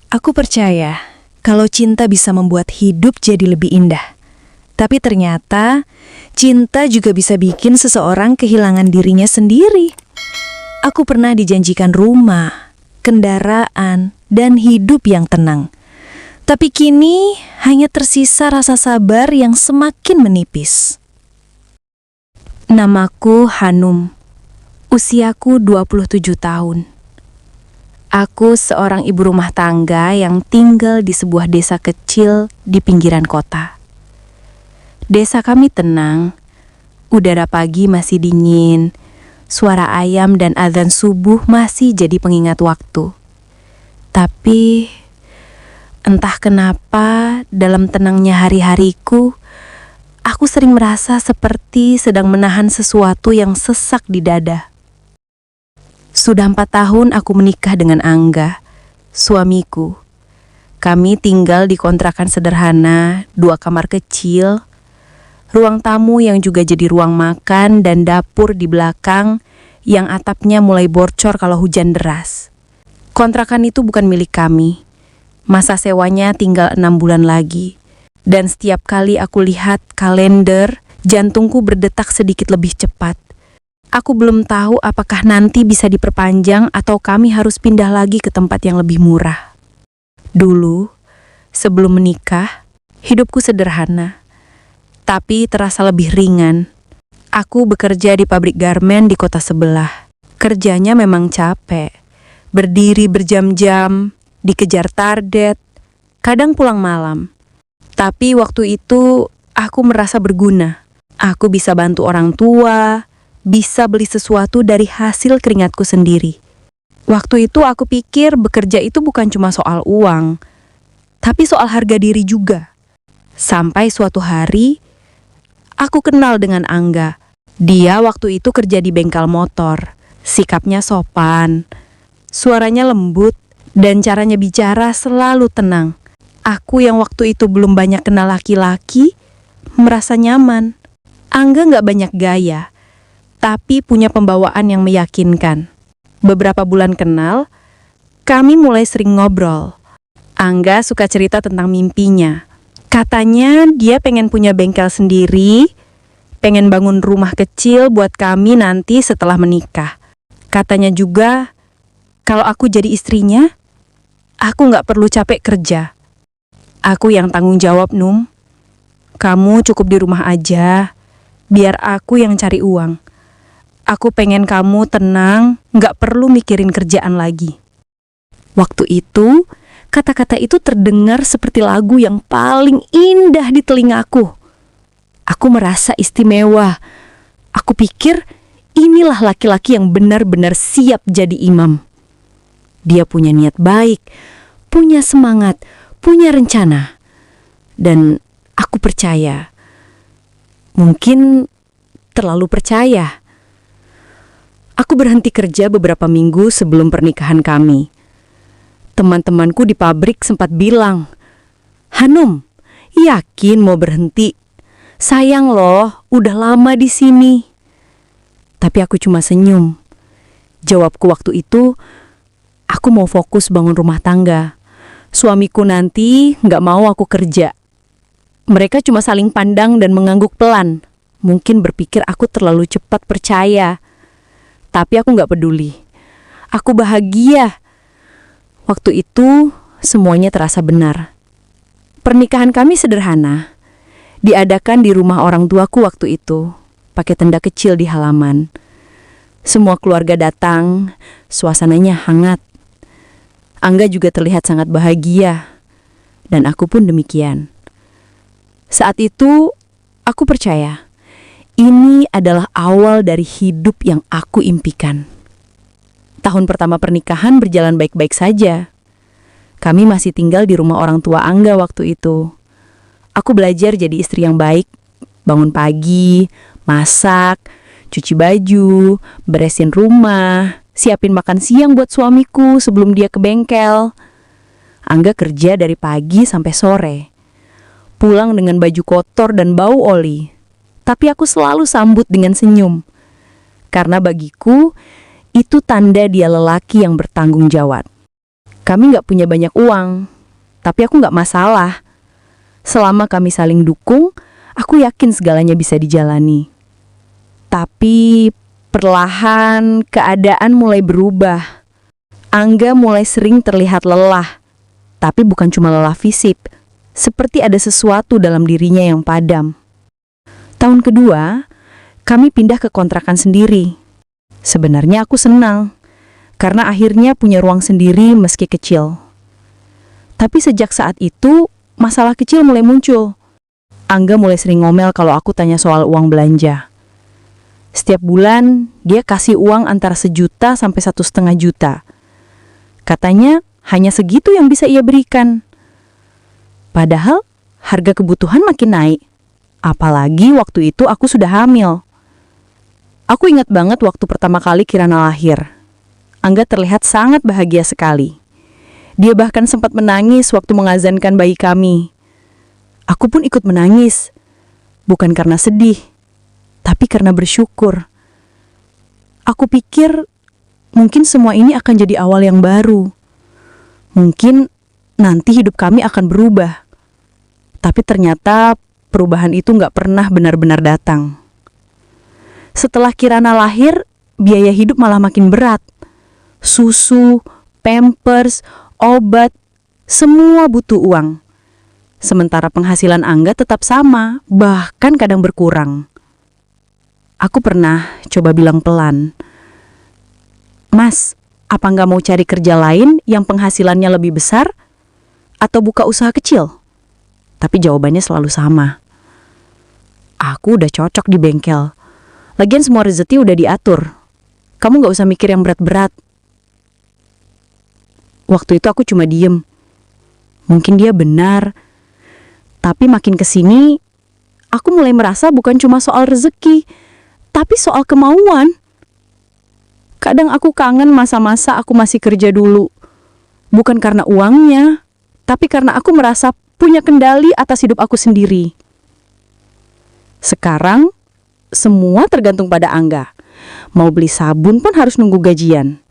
Aku percaya kalau cinta bisa membuat hidup jadi lebih indah. Tapi ternyata cinta juga bisa bikin seseorang kehilangan dirinya sendiri. Aku pernah dijanjikan rumah, kendaraan, dan hidup yang tenang. Tapi kini hanya tersisa rasa sabar yang semakin menipis. Namaku Hanum. Usiaku 27 tahun. Aku seorang ibu rumah tangga yang tinggal di sebuah desa kecil di pinggiran kota. Desa kami tenang, udara pagi masih dingin, suara ayam dan azan subuh masih jadi pengingat waktu. Tapi, entah kenapa dalam tenangnya hari-hariku, aku sering merasa seperti sedang menahan sesuatu yang sesak di dada. Sudah 4 tahun aku menikah dengan Angga, suamiku. Kami tinggal di kontrakan sederhana, 2 kamar kecil, ruang tamu yang juga jadi ruang makan dan dapur di belakang yang atapnya mulai bocor kalau hujan deras. Kontrakan itu bukan milik kami. Masa sewanya tinggal 6 bulan lagi. Dan setiap kali aku lihat kalender, jantungku berdetak sedikit lebih cepat. Aku belum tahu apakah nanti bisa diperpanjang atau kami harus pindah lagi ke tempat yang lebih murah. Dulu, sebelum menikah, hidupku sederhana, tapi terasa lebih ringan. Aku bekerja di pabrik garmen di kota sebelah. Kerjanya memang capek, berdiri berjam-jam, dikejar target, kadang pulang malam. Tapi waktu itu, aku merasa berguna. Aku bisa bantu orang tua, bisa beli sesuatu dari hasil keringatku sendiri. Waktu itu aku pikir bekerja itu bukan cuma soal uang, tapi soal harga diri juga. Sampai suatu hari, aku kenal dengan Angga. Dia waktu itu kerja di bengkel motor. Sikapnya sopan, suaranya lembut, dan caranya bicara selalu tenang. Aku yang waktu itu belum banyak kenal laki-laki, merasa nyaman. Angga nggak banyak gaya, tapi punya pembawaan yang meyakinkan. Beberapa bulan kenal, kami mulai sering ngobrol. Angga suka cerita tentang mimpinya. Katanya dia pengen punya bengkel sendiri, pengen bangun rumah kecil buat kami nanti setelah menikah. Katanya juga, kalau aku jadi istrinya, aku nggak perlu capek kerja. Aku yang tanggung jawab, Num. Kamu cukup di rumah aja, biar aku yang cari uang. Aku pengen kamu tenang, nggak perlu mikirin kerjaan lagi. Waktu itu, kata-kata itu terdengar seperti lagu yang paling indah di telingaku. Aku merasa istimewa. Aku pikir, inilah laki-laki yang benar-benar siap jadi imam. Dia punya niat baik, punya semangat, punya rencana. Dan aku percaya. Mungkin terlalu percaya. Aku berhenti kerja beberapa minggu sebelum pernikahan kami. Teman-temanku di pabrik sempat bilang, "Hanum, yakin mau berhenti? Sayang loh, udah lama di sini." Tapi aku cuma senyum. Jawabku waktu itu, aku mau fokus bangun rumah tangga. Suamiku nanti nggak mau aku kerja. Mereka cuma saling pandang dan mengangguk pelan. Mungkin berpikir aku terlalu cepat percaya. Tapi aku nggak peduli. Aku bahagia. Waktu itu, semuanya terasa benar. Pernikahan kami sederhana. Diadakan di rumah orang tuaku waktu itu, pakai tenda kecil di halaman. Semua keluarga datang, suasananya hangat. Angga juga terlihat sangat bahagia. Dan aku pun demikian. Saat itu, aku percaya. Ini adalah awal dari hidup yang aku impikan. Tahun pertama pernikahan berjalan baik-baik saja. Kami masih tinggal di rumah orang tua Angga waktu itu. Aku belajar jadi istri yang baik, bangun pagi, masak, cuci baju, beresin rumah, siapin makan siang buat suamiku sebelum dia ke bengkel. Angga kerja dari pagi sampai sore. Pulang dengan baju kotor dan bau oli. Tapi aku selalu sambut dengan senyum. Karena bagiku, itu tanda dia lelaki yang bertanggung jawab. Kami nggak punya banyak uang, tapi aku nggak masalah. Selama kami saling dukung, aku yakin segalanya bisa dijalani. Tapi perlahan keadaan mulai berubah. Angga mulai sering terlihat lelah, tapi bukan cuma lelah fisik, seperti ada sesuatu dalam dirinya yang padam. Tahun kedua, kami pindah ke kontrakan sendiri. Sebenarnya aku senang, karena akhirnya punya ruang sendiri meski kecil. Tapi sejak saat itu, masalah kecil mulai muncul. Angga mulai sering ngomel kalau aku tanya soal uang belanja. Setiap bulan, dia kasih uang antara 1 juta sampai 1,5 juta. Katanya, hanya segitu yang bisa ia berikan. Padahal, harga kebutuhan makin naik. Apalagi waktu itu aku sudah hamil. Aku ingat banget waktu pertama kali Kirana lahir. Angga terlihat sangat bahagia sekali. Dia bahkan sempat menangis waktu mengazankan bayi kami. Aku pun ikut menangis. Bukan karena sedih, tapi karena bersyukur. Aku pikir mungkin semua ini akan jadi awal yang baru. Mungkin nanti hidup kami akan berubah. Tapi ternyata perubahan itu nggak pernah benar-benar datang. Setelah Kirana lahir, biaya hidup malah makin berat. Susu, pampers, obat, semua butuh uang. Sementara penghasilan Angga tetap sama, bahkan kadang berkurang. Aku pernah coba bilang pelan, "Mas, apa nggak mau cari kerja lain yang penghasilannya lebih besar? Atau buka usaha kecil?" Tapi jawabannya selalu sama. "Aku udah cocok di bengkel. Lagian semua rezeki udah diatur. Kamu nggak usah mikir yang berat-berat." Waktu itu aku cuma diem. Mungkin dia benar. Tapi makin kesini, aku mulai merasa bukan cuma soal rezeki, tapi soal kemauan. Kadang aku kangen masa-masa aku masih kerja dulu. Bukan karena uangnya, tapi karena aku merasa punya kendali atas hidup aku sendiri. Sekarang, semua tergantung pada Angga. Mau beli sabun pun harus nunggu gajian.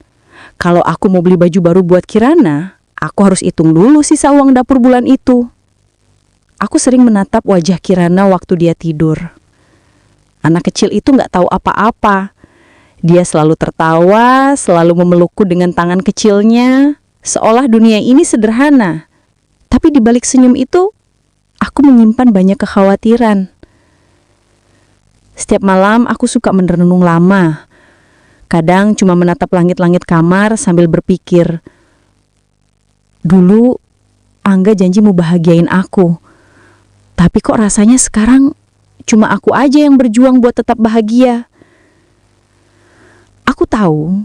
Kalau aku mau beli baju baru buat Kirana, aku harus hitung dulu sisa uang dapur bulan itu. Aku sering menatap wajah Kirana waktu dia tidur. Anak kecil itu nggak tahu apa-apa. Dia selalu tertawa, selalu memelukku dengan tangan kecilnya, seolah dunia ini sederhana. Tapi di balik senyum itu, aku menyimpan banyak kekhawatiran. Setiap malam aku suka merenung lama. Kadang cuma menatap langit-langit kamar sambil berpikir, dulu Angga janji mau bahagiain aku. Tapi kok rasanya sekarang cuma aku aja yang berjuang buat tetap bahagia. Aku tahu,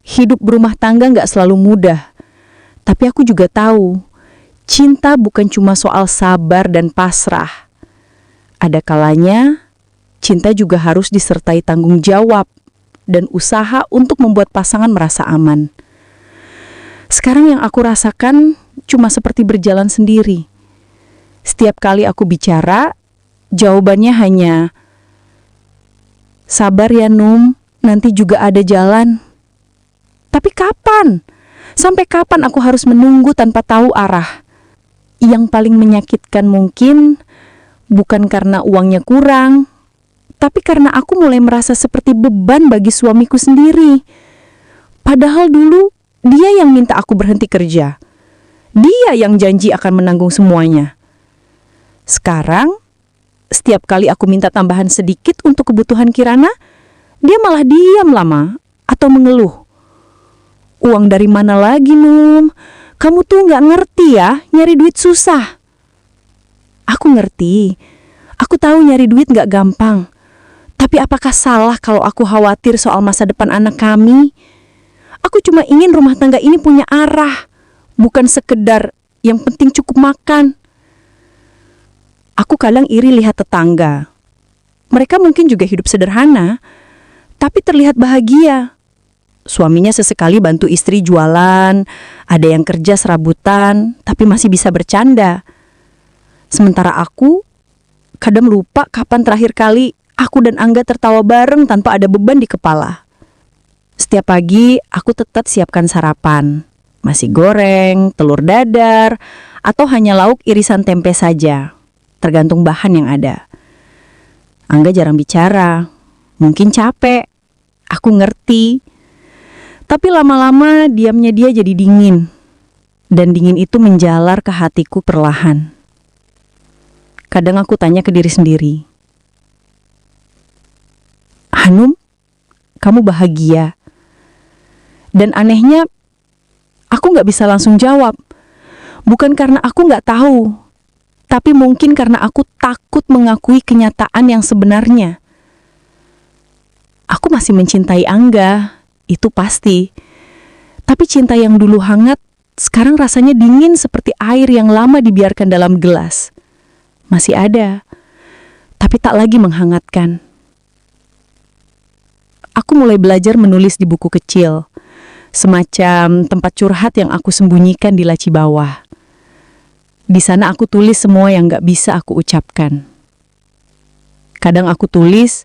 hidup berumah tangga nggak selalu mudah. Tapi aku juga tahu, cinta bukan cuma soal sabar dan pasrah. Ada kalanya, cinta juga harus disertai tanggung jawab dan usaha untuk membuat pasangan merasa aman. Sekarang yang aku rasakan cuma seperti berjalan sendiri. Setiap kali aku bicara, jawabannya hanya, "Sabar ya Num, nanti juga ada jalan." Tapi kapan? Sampai kapan aku harus menunggu tanpa tahu arah? Yang paling menyakitkan mungkin bukan karena uangnya kurang, tapi karena aku mulai merasa seperti beban bagi suamiku sendiri. Padahal dulu dia yang minta aku berhenti kerja. Dia yang janji akan menanggung semuanya. Sekarang, setiap kali aku minta tambahan sedikit untuk kebutuhan Kirana, dia malah diam lama atau mengeluh. "Uang dari mana lagi, Num? Kamu tuh nggak ngerti ya, nyari duit susah." Aku ngerti. Aku tahu nyari duit nggak gampang. Tapi apakah salah kalau aku khawatir soal masa depan anak kami? Aku cuma ingin rumah tangga ini punya arah, bukan sekedar yang penting cukup makan. Aku kadang iri lihat tetangga. Mereka mungkin juga hidup sederhana, tapi terlihat bahagia. Suaminya sesekali bantu istri jualan, ada yang kerja serabutan, tapi masih bisa bercanda. Sementara aku, kadang lupa kapan terakhir kali aku dan Angga tertawa bareng tanpa ada beban di kepala. Setiap pagi, aku tetap siapkan sarapan. Nasi goreng, telur dadar, atau hanya lauk irisan tempe saja, tergantung bahan yang ada. Angga jarang bicara, mungkin capek, aku ngerti. Tapi lama-lama diamnya dia jadi dingin, dan dingin itu menjalar ke hatiku perlahan. Kadang aku tanya ke diri sendiri, Hanum, kamu bahagia? Dan anehnya, aku gak bisa langsung jawab. Bukan karena aku gak tahu, tapi mungkin karena aku takut mengakui kenyataan yang sebenarnya. Aku masih mencintai Angga, itu pasti. Tapi cinta yang dulu hangat, sekarang rasanya dingin seperti air yang lama dibiarkan dalam gelas. Masih ada, tapi tak lagi menghangatkan. Aku mulai belajar menulis di buku kecil, semacam tempat curhat yang aku sembunyikan di laci bawah. Di sana aku tulis semua yang gak bisa aku ucapkan. Kadang aku tulis,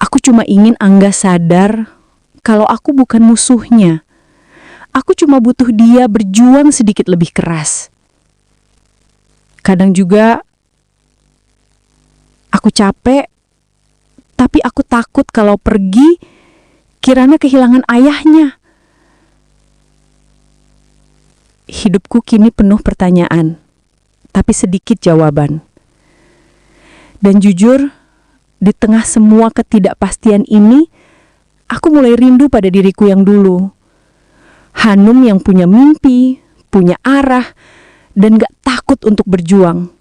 aku cuma ingin Angga sadar kalau aku bukan musuhnya. Aku cuma butuh dia berjuang sedikit lebih keras. Kadang juga aku capek, tapi aku takut kalau pergi, Kirana kehilangan ayahnya. Hidupku kini penuh pertanyaan, tapi sedikit jawaban. Dan jujur, di tengah semua ketidakpastian ini, aku mulai rindu pada diriku yang dulu. Hanum yang punya mimpi, punya arah, dan gak takut untuk berjuang.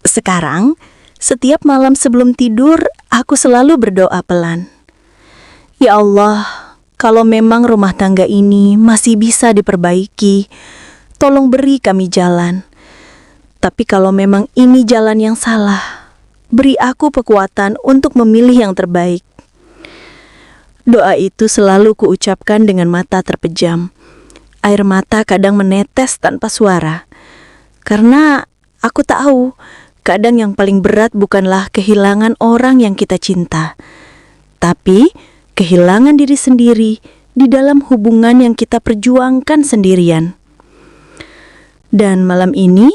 Sekarang, setiap malam sebelum tidur, aku selalu berdoa pelan. Ya Allah, kalau memang rumah tangga ini masih bisa diperbaiki, tolong beri kami jalan. Tapi kalau memang ini jalan yang salah, beri aku kekuatan untuk memilih yang terbaik. Doa itu selalu kuucapkan dengan mata terpejam. Air mata kadang menetes tanpa suara. Karena aku tahu, kadang yang paling berat bukanlah kehilangan orang yang kita cinta, tapi kehilangan diri sendiri di dalam hubungan yang kita perjuangkan sendirian. Dan malam ini,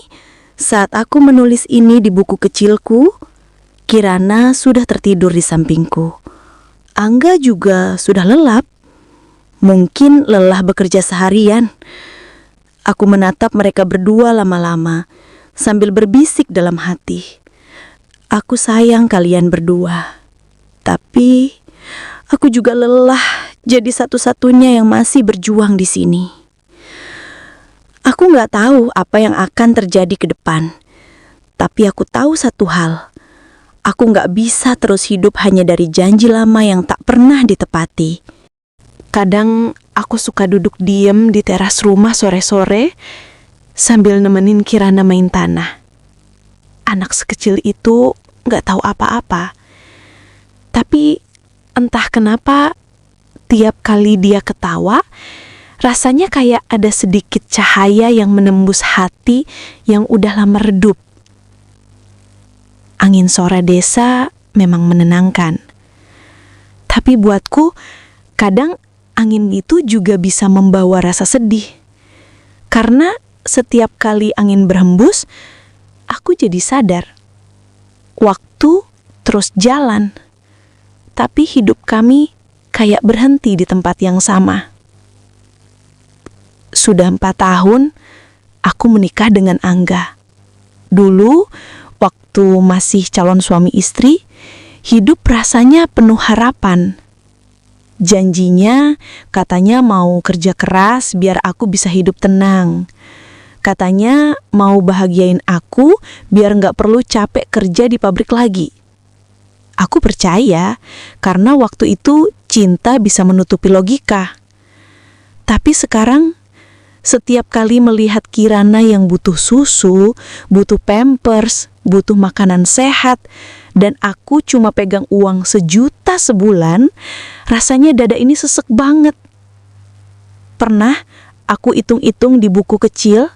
saat aku menulis ini di buku kecilku, Kirana sudah tertidur di sampingku. Angga juga sudah lelap. Mungkin lelah bekerja seharian. Aku menatap mereka berdua lama-lama, sambil berbisik dalam hati. Aku sayang kalian berdua. Tapi aku juga lelah jadi satu-satunya yang masih berjuang di sini. Aku gak tahu apa yang akan terjadi ke depan. Tapi aku tahu satu hal. Aku gak bisa terus hidup hanya dari janji lama yang tak pernah ditepati. Kadang aku suka duduk diem di teras rumah sore-sore sambil nemenin Kirana main tanah. Anak sekecil itu gak tahu apa-apa. Tapi entah kenapa tiap kali dia ketawa, rasanya kayak ada sedikit cahaya yang menembus hati yang udah lama redup. Angin sore desa memang menenangkan. Tapi buatku, kadang angin itu juga bisa membawa rasa sedih. Karena setiap kali angin berhembus, aku jadi sadar. Waktu terus jalan. Tapi hidup kami kayak berhenti di tempat yang sama. Sudah 4 tahun, aku menikah dengan Angga. Dulu, waktu masih calon suami istri, hidup rasanya penuh harapan. Janjinya, katanya mau kerja keras biar aku bisa hidup tenang. Katanya mau bahagiain aku biar gak perlu capek kerja di pabrik lagi. Aku percaya, karena waktu itu cinta bisa menutupi logika. Tapi sekarang, setiap kali melihat Kirana yang butuh susu, butuh pampers, butuh makanan sehat, dan aku cuma pegang uang 1 juta sebulan, rasanya dada ini sesek banget. Pernah aku hitung-hitung di buku kecil,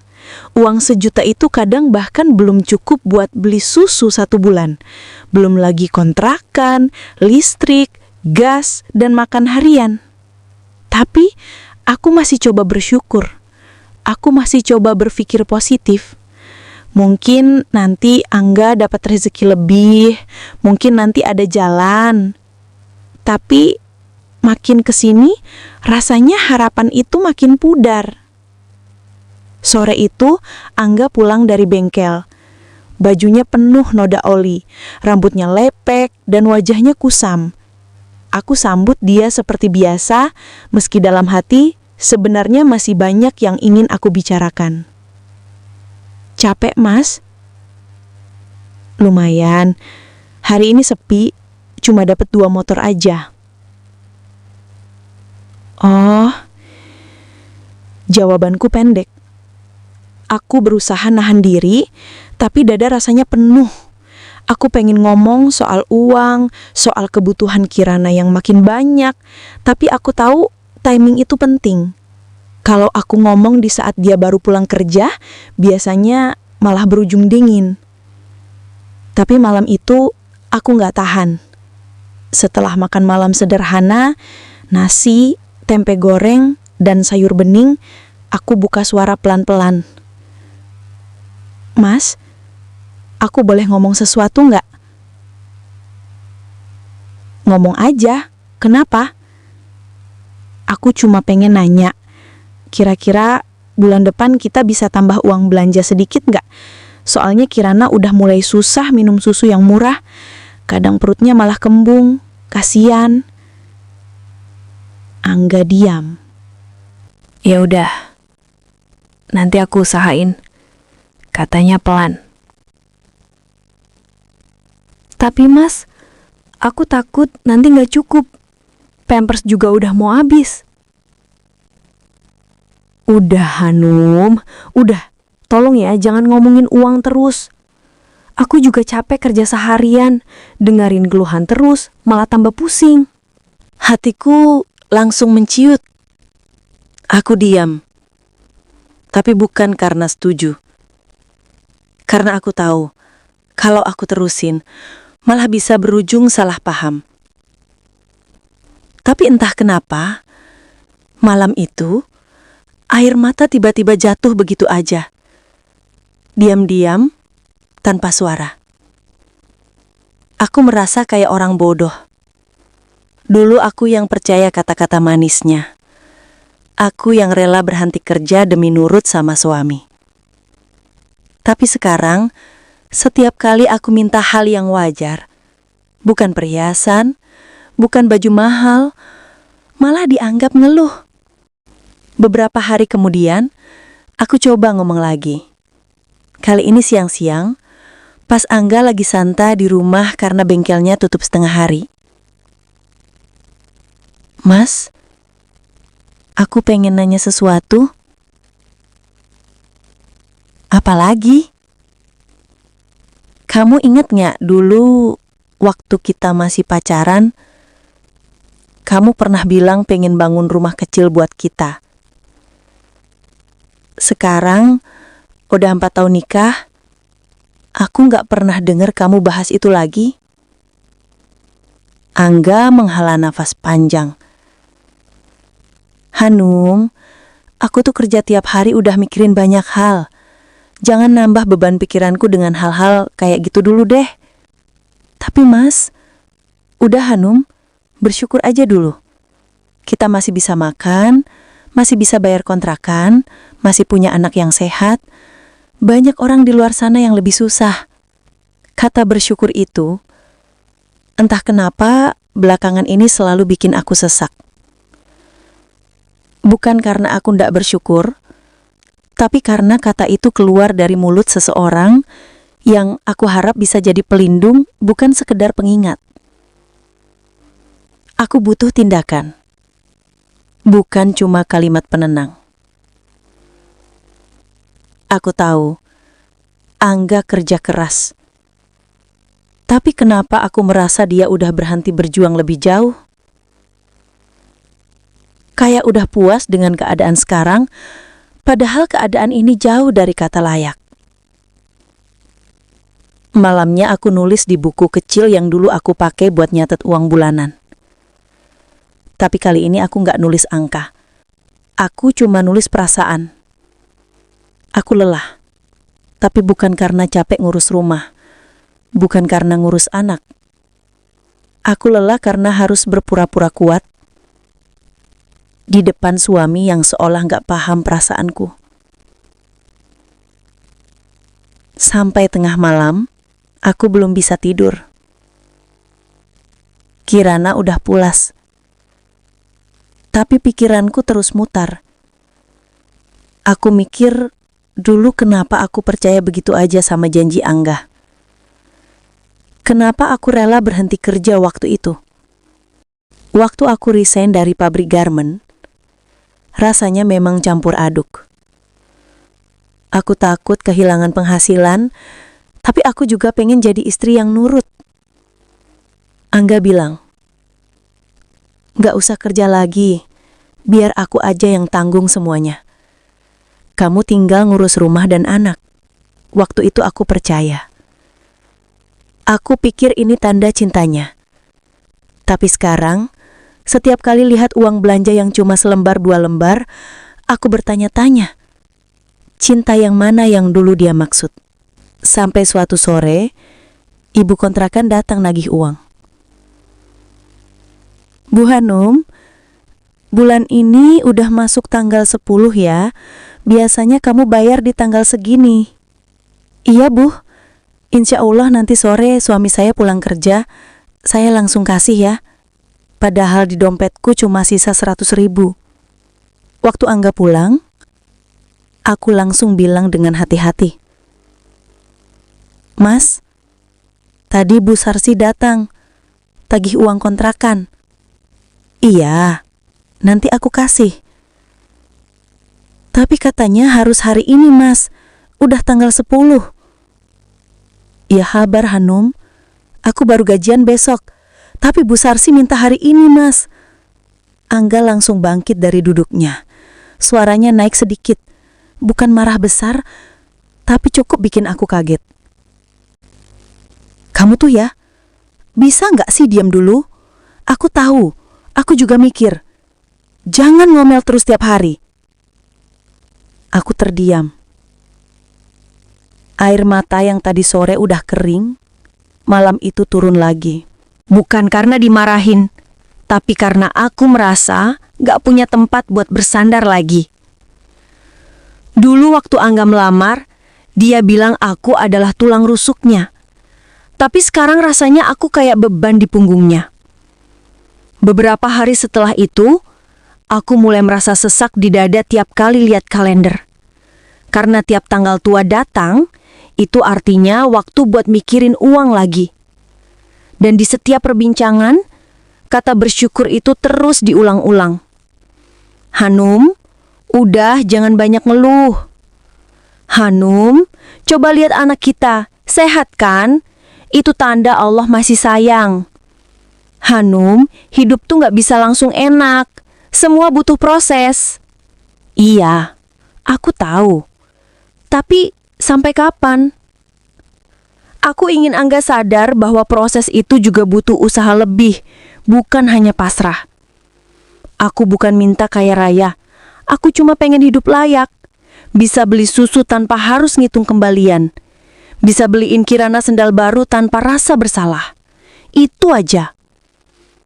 uang 1 juta itu kadang bahkan belum cukup buat beli susu 1 bulan. Belum lagi kontrakan, listrik, gas, dan makan harian. Tapi Aku masih coba bersyukur. Aku masih coba berpikir positif. Mungkin nanti Angga dapat rezeki lebih, mungkin nanti ada jalan. Tapi makin kesini, rasanya harapan itu makin pudar. Sore itu, Angga pulang dari bengkel. Bajunya penuh noda oli, rambutnya lepek, dan wajahnya kusam. Aku sambut dia seperti biasa, meski dalam hati sebenarnya masih banyak yang ingin aku bicarakan. Capek, Mas? Lumayan. Hari ini sepi, cuma dapat 2 motor aja. Oh, jawabanku pendek. Aku berusaha nahan diri, tapi dada rasanya penuh. Aku pengen ngomong soal uang, soal kebutuhan Kirana yang makin banyak, tapi aku tahu timing itu penting. Kalau aku ngomong di saat dia baru pulang kerja, biasanya malah berujung dingin. Tapi malam itu aku nggak tahan. Setelah makan malam sederhana, nasi, tempe goreng, dan sayur bening, aku buka suara pelan-pelan. Mas, aku boleh ngomong sesuatu nggak? Ngomong aja, kenapa? Aku cuma pengen nanya, kira-kira bulan depan kita bisa tambah uang belanja sedikit nggak? Soalnya Kirana udah mulai susah minum susu yang murah, kadang perutnya malah kembung, kasian. Angga diam. Ya udah, nanti aku usahain. Katanya pelan. Tapi Mas, aku takut nanti nggak cukup. Pampers juga udah mau habis. Udah Hanum, udah. Tolong ya, jangan ngomongin uang terus. Aku juga capek kerja seharian, dengerin keluhan terus, malah tambah pusing. Hatiku langsung menciut. Aku diam. Tapi bukan karena setuju. Karena aku tahu, kalau aku terusin, malah bisa berujung salah paham. Tapi entah kenapa, malam itu, air mata tiba-tiba jatuh begitu aja. Diam-diam, tanpa suara. Aku merasa kayak orang bodoh. Dulu aku yang percaya kata-kata manisnya. Aku yang rela berhenti kerja demi nurut sama suami. Tapi sekarang, setiap kali aku minta hal yang wajar, bukan perhiasan, bukan baju mahal, malah dianggap ngeluh. Beberapa hari kemudian, aku coba ngomong lagi. Kali ini siang-siang, pas Angga lagi santai di rumah karena bengkelnya tutup setengah hari. Mas, aku pengen nanya sesuatu. Apalagi? Kamu ingat gak dulu waktu kita masih pacaran, kamu pernah bilang pengen bangun rumah kecil buat kita. Sekarang, udah 4 tahun nikah, aku gak pernah dengar kamu bahas itu lagi. Angga menghela nafas panjang. Hanum, aku tuh kerja tiap hari udah mikirin banyak hal. Jangan nambah beban pikiranku dengan hal-hal kayak gitu dulu deh. Tapi Mas, udah Hanum, bersyukur aja dulu. Kita masih bisa makan, masih bisa bayar kontrakan, masih punya anak yang sehat. Banyak orang di luar sana yang lebih susah. Kata bersyukur itu, entah kenapa belakangan ini selalu bikin aku sesak. Bukan karena aku ndak bersyukur, tapi karena kata itu keluar dari mulut seseorang yang aku harap bisa jadi pelindung, bukan sekedar pengingat. Aku butuh tindakan, bukan cuma kalimat penenang. Aku tahu, Angga kerja keras. Tapi kenapa aku merasa dia udah berhenti berjuang lebih jauh? Kayak udah puas dengan keadaan sekarang, padahal keadaan ini jauh dari kata layak. Malamnya aku nulis di buku kecil yang dulu aku pakai buat nyatet uang bulanan. Tapi kali ini aku nggak nulis angka. Aku cuma nulis perasaan. Aku lelah. Tapi bukan karena capek ngurus rumah. Bukan karena ngurus anak. Aku lelah karena harus berpura-pura kuat di depan suami yang seolah gak paham perasaanku. Sampai tengah malam, aku belum bisa tidur. Kirana udah pulas. Tapi pikiranku terus mutar. Aku mikir, dulu kenapa aku percaya begitu aja sama janji Angga? Kenapa aku rela berhenti kerja waktu itu? Waktu aku resign dari pabrik garment, rasanya memang campur aduk. Aku takut kehilangan penghasilan, tapi aku juga pengen jadi istri yang nurut. Angga bilang, "Gak usah kerja lagi, biar aku aja yang tanggung semuanya. Kamu tinggal ngurus rumah dan anak." Waktu itu aku percaya. Aku pikir ini tanda cintanya. Tapi sekarang, setiap kali lihat uang belanja yang cuma selembar 2 lembar, aku bertanya-tanya, cinta yang mana yang dulu dia maksud? Sampai suatu sore, ibu kontrakan datang nagih uang. "Bu Hanum, bulan ini udah masuk tanggal 10 ya. Biasanya kamu bayar di tanggal segini." "Iya Bu, insya Allah nanti sore suami saya pulang kerja, saya langsung kasih ya. Padahal di dompetku cuma sisa 100.000. Waktu Angga pulang, aku langsung bilang dengan hati-hati, "Mas, tadi Bu Sarsi datang, tagih uang kontrakan." "Iya, nanti aku kasih." "Tapi katanya harus hari ini Mas, udah tanggal 10. "Ya habar Hanum, aku baru gajian besok, tapi Bu Sarsi minta hari ini Mas." Angga langsung bangkit dari duduknya. Suaranya naik sedikit, bukan marah besar, tapi cukup bikin aku kaget. "Kamu tuh ya, bisa nggak sih diam dulu? Aku tahu, aku juga mikir. Jangan ngomel terus tiap hari." Aku terdiam. Air mata yang tadi sore udah kering, malam itu turun lagi. Bukan karena dimarahin, tapi karena aku merasa gak punya tempat buat bersandar lagi. Dulu waktu Angga melamar, dia bilang aku adalah tulang rusuknya. Tapi sekarang rasanya aku kayak beban di punggungnya. Beberapa hari setelah itu, aku mulai merasa sesak di dada tiap kali lihat kalender. Karena tiap tanggal tua datang, itu artinya waktu buat mikirin uang lagi. Dan di setiap perbincangan, kata bersyukur itu terus diulang-ulang. "Hanum, udah jangan banyak ngeluh. Hanum, coba lihat anak kita, sehat kan? Itu tanda Allah masih sayang. Hanum, hidup tuh gak bisa langsung enak. Semua butuh proses." "Iya, aku tahu. Tapi sampai kapan?" Aku ingin Angga sadar bahwa proses itu juga butuh usaha lebih, bukan hanya pasrah. Aku bukan minta kaya raya. Aku cuma pengen hidup layak. Bisa beli susu tanpa harus ngitung kembalian. Bisa beliin Kirana sendal baru tanpa rasa bersalah. Itu aja.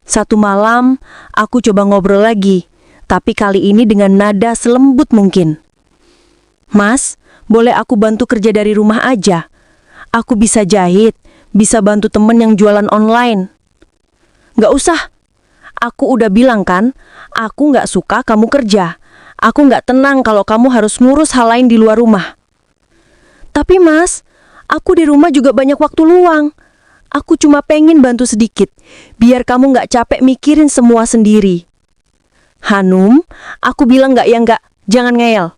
Satu malam, aku coba ngobrol lagi, tapi kali ini dengan nada selembut mungkin. "Mas, boleh aku bantu kerja dari rumah aja? Aku bisa jahit, bisa bantu temen yang jualan online." "Gak usah. Aku udah bilang kan, aku gak suka kamu kerja. Aku gak tenang kalau kamu harus ngurus hal lain di luar rumah." "Tapi Mas, aku di rumah juga banyak waktu luang. Aku cuma pengen bantu sedikit, biar kamu gak capek mikirin semua sendiri." "Hanum, aku bilang gak ya gak, jangan ngeyel."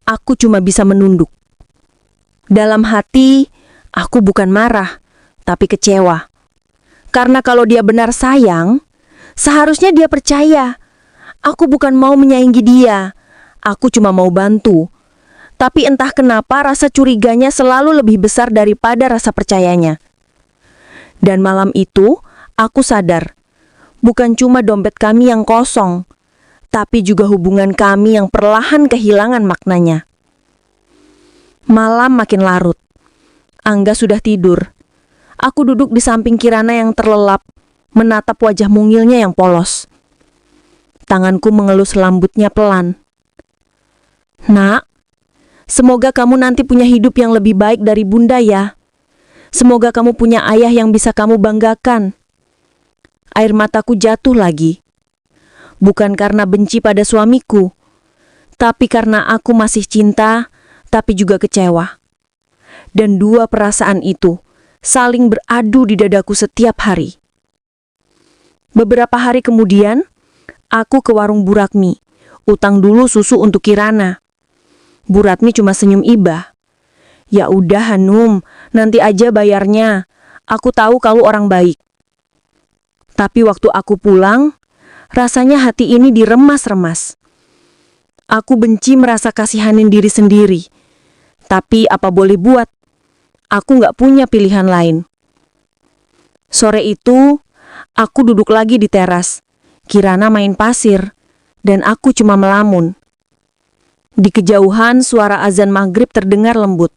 Aku cuma bisa menunduk. Dalam hati, aku bukan marah, tapi kecewa. Karena kalau dia benar sayang, seharusnya dia percaya. Aku bukan mau menyaingi dia, aku cuma mau bantu. Tapi entah kenapa rasa curiganya selalu lebih besar daripada rasa percayanya. Dan malam itu, aku sadar, bukan cuma dompet kami yang kosong, tapi juga hubungan kami yang perlahan kehilangan maknanya. Malam makin larut. Angga sudah tidur. Aku duduk di samping Kirana yang terlelap, menatap wajah mungilnya yang polos. Tanganku mengelus lambutnya pelan. Nak, semoga kamu nanti punya hidup yang lebih baik dari Bunda ya. Semoga kamu punya ayah yang bisa kamu banggakan. Air mataku jatuh lagi. Bukan karena benci pada suamiku, tapi karena aku masih cinta, tapi juga kecewa. Dan dua perasaan itu saling beradu di dadaku setiap hari. Beberapa hari kemudian, aku ke warung Bu Ratmi, utang dulu susu untuk Kirana. Bu Ratmi cuma senyum iba. Ya udah Hanum, nanti aja bayarnya. Aku tahu kamu orang baik. Tapi waktu aku pulang, rasanya hati ini diremas-remas. Aku benci merasa kasihanin diri sendiri. Tapi apa boleh buat? Aku nggak punya pilihan lain. Sore itu, aku duduk lagi di teras. Kirana main pasir, dan aku cuma melamun. Di kejauhan suara azan maghrib terdengar lembut.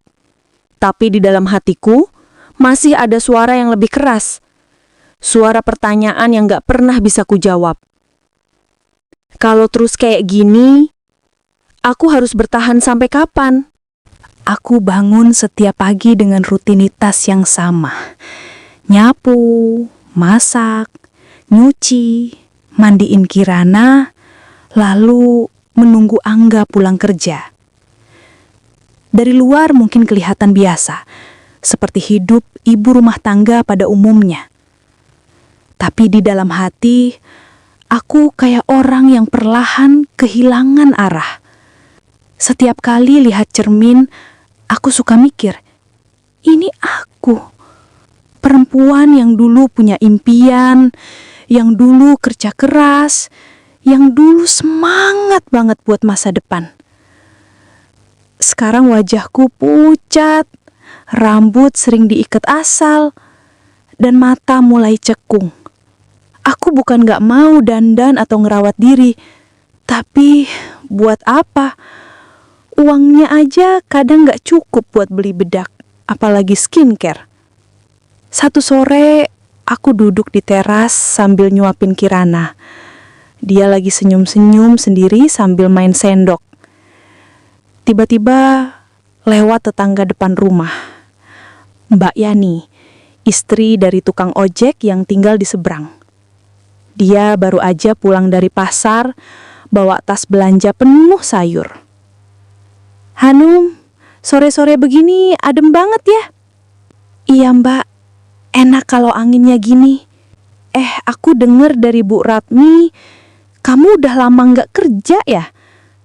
Tapi di dalam hatiku, masih ada suara yang lebih keras. Suara pertanyaan yang gak pernah bisa kujawab. Kalau terus kayak gini, aku harus bertahan sampai kapan? Aku bangun setiap pagi dengan rutinitas yang sama. Nyapu, masak, nyuci, mandiin Kirana, lalu menunggu Angga pulang kerja. Dari luar mungkin kelihatan biasa, seperti hidup ibu rumah tangga pada umumnya. Tapi di dalam hati, aku kayak orang yang perlahan kehilangan arah. Setiap kali lihat cermin, aku suka mikir, ini aku, perempuan yang dulu punya impian, yang dulu kerja keras, yang dulu semangat banget buat masa depan. Sekarang wajahku pucat, rambut sering diikat asal, dan mata mulai cekung. Aku bukan gak mau dandan atau ngerawat diri, tapi buat apa? Uangnya aja kadang gak cukup buat beli bedak, apalagi skincare. Satu sore, aku duduk di teras sambil nyuapin Kirana. Dia lagi senyum-senyum sendiri sambil main sendok. Tiba-tiba lewat tetangga depan rumah. Mbak Yani, istri dari tukang ojek yang tinggal di seberang. Dia baru aja pulang dari pasar, bawa tas belanja penuh sayur. Hanum, sore-sore begini adem banget ya? Iya mbak, enak kalau anginnya gini. Aku denger dari Bu Ratmi, kamu udah lama nggak kerja ya?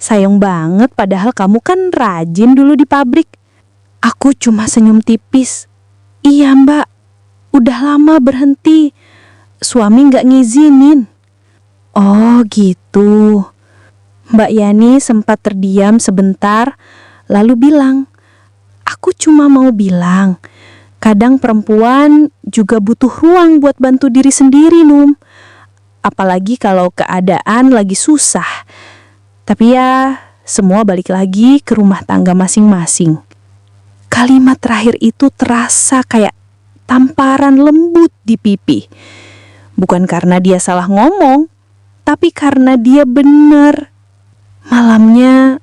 Sayang banget padahal kamu kan rajin dulu di pabrik. Aku cuma senyum tipis. Iya mbak, udah lama berhenti. Suami nggak ngizinin. Oh gitu. Mbak Yani sempat terdiam sebentar, lalu bilang, aku cuma mau bilang, kadang perempuan juga butuh ruang buat bantu diri sendiri, Num. Apalagi kalau keadaan lagi susah. Tapi ya, semua balik lagi ke rumah tangga masing-masing. Kalimat terakhir itu terasa kayak tamparan lembut di pipi. Bukan karena dia salah ngomong, tapi karena dia benar. Malamnya,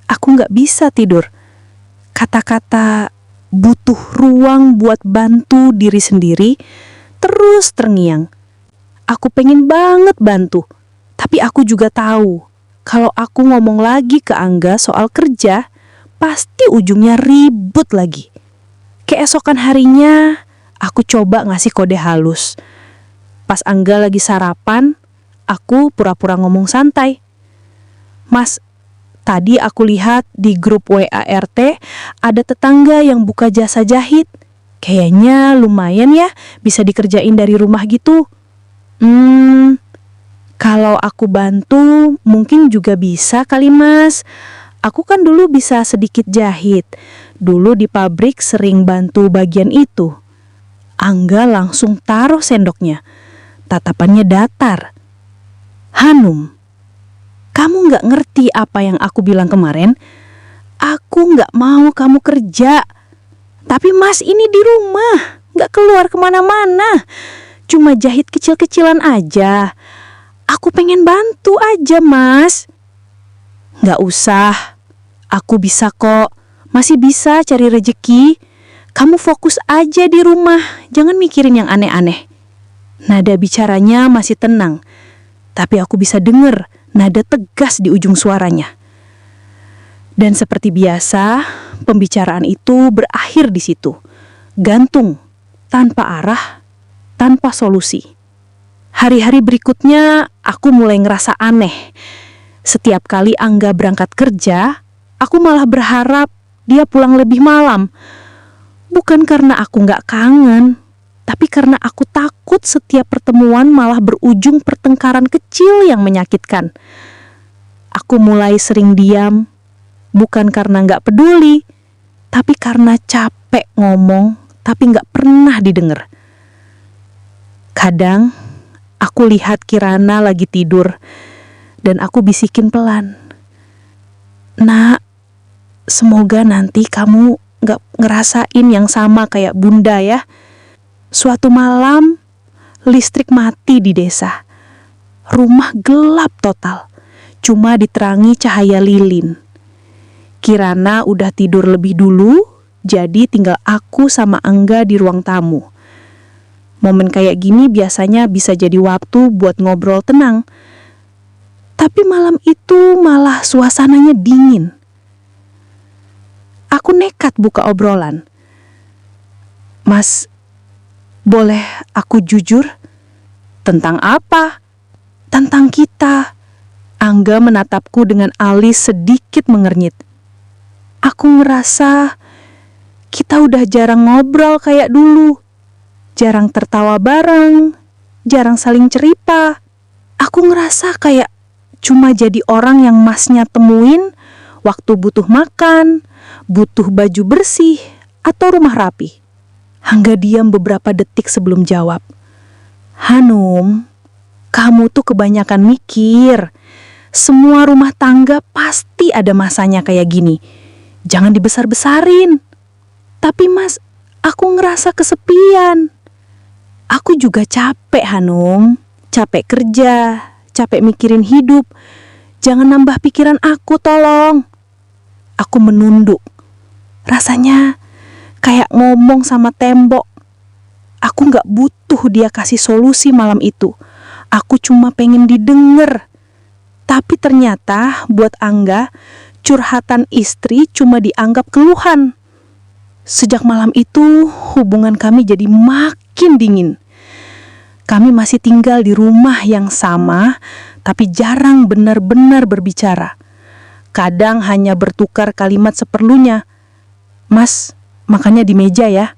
aku gak bisa tidur. Kata-kata butuh ruang buat bantu diri sendiri terus terngiang. Aku pengen banget bantu, tapi aku juga tahu kalau aku ngomong lagi ke Angga soal kerja, pasti ujungnya ribut lagi. Keesokan harinya, aku coba ngasih kode halus. Pas Angga lagi sarapan, aku pura-pura ngomong santai. Mas, tadi aku lihat di grup WA RT ada tetangga yang buka jasa jahit. Kayaknya lumayan ya, bisa dikerjain dari rumah gitu. Kalau aku bantu, mungkin juga bisa kali mas. Aku kan dulu bisa sedikit jahit. Dulu di pabrik sering bantu bagian itu. Angga langsung taruh sendoknya. Tatapannya datar. Hanum, Kamu nggak ngerti apa yang aku bilang kemarin? Aku nggak mau kamu kerja. Tapi Mas ini di rumah, nggak keluar kemana-mana. Cuma jahit kecil-kecilan aja. Aku pengen bantu aja, Mas. Nggak usah, aku bisa kok. Masih bisa cari rejeki. Kamu fokus aja di rumah, jangan mikirin yang aneh-aneh. Nada bicaranya masih tenang, tapi aku bisa dengar nada tegas di ujung suaranya. Dan seperti biasa, pembicaraan itu berakhir di situ. Gantung, tanpa arah, tanpa solusi. Hari-hari berikutnya, aku mulai ngerasa aneh. Setiap kali Angga berangkat kerja, aku malah berharap dia pulang lebih malam. Bukan karena aku nggak kangen, tapi karena aku takut setiap pertemuan malah berujung pertengkaran kecil yang menyakitkan. Aku mulai sering diam, bukan karena nggak peduli, tapi karena capek ngomong, tapi nggak pernah didengar. Kadang, aku lihat Kirana lagi tidur, dan aku bisikin pelan. Nak, semoga nanti kamu gak ngerasain yang sama kayak bunda ya. Suatu malam, listrik mati di desa. Rumah gelap total, cuma diterangi cahaya lilin. Kirana udah tidur lebih dulu, jadi tinggal aku sama Angga di ruang tamu. Momen kayak gini biasanya bisa jadi waktu buat ngobrol tenang. Tapi malam itu malah suasananya dingin. Aku nekat buka obrolan. Mas, boleh aku jujur? Tentang apa? Tentang kita. Angga menatapku dengan alis sedikit mengernyit. Aku ngerasa kita udah jarang ngobrol kayak dulu. Jarang tertawa bareng, jarang saling cerita. Aku ngerasa kayak cuma jadi orang yang masnya temuin waktu butuh makan, butuh baju bersih, atau rumah rapi. Angga diam beberapa detik sebelum jawab. Hanum, kamu tuh kebanyakan mikir. Semua rumah tangga pasti ada masanya kayak gini. Jangan dibesar-besarin. Tapi Mas, aku ngerasa kesepian. Aku juga capek, Hanum. Capek kerja, capek mikirin hidup. Jangan nambah pikiran aku, tolong. Aku menunduk. Rasanya kayak ngomong sama tembok. Aku gak butuh dia kasih solusi malam itu. Aku cuma pengen didengar. Tapi ternyata buat Angga, curhatan istri cuma dianggap keluhan. Sejak malam itu, hubungan kami jadi makin dingin. Kami masih tinggal di rumah yang sama, tapi jarang benar-benar berbicara. Kadang hanya bertukar kalimat seperlunya. Mas, makannya di meja ya.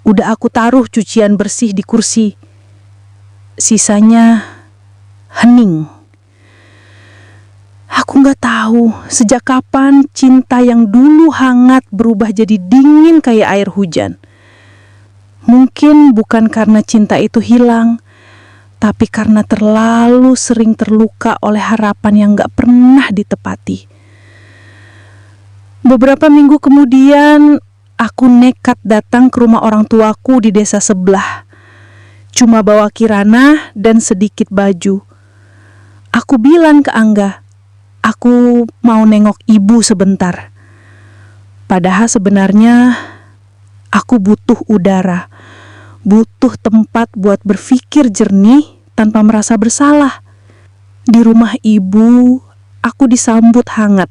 Udah aku taruh cucian bersih di kursi. Sisanya hening. Aku gak tahu sejak kapan cinta yang dulu hangat berubah jadi dingin kayak air hujan. Mungkin bukan karena cinta itu hilang, tapi karena terlalu sering terluka oleh harapan yang gak pernah ditepati. Beberapa minggu kemudian, aku nekat datang ke rumah orang tuaku di desa sebelah. Cuma bawa Kirana dan sedikit baju. Aku bilang ke Angga, aku mau nengok ibu sebentar. Padahal sebenarnya aku butuh udara, butuh tempat buat berpikir jernih tanpa merasa bersalah. Di rumah ibu, aku disambut hangat.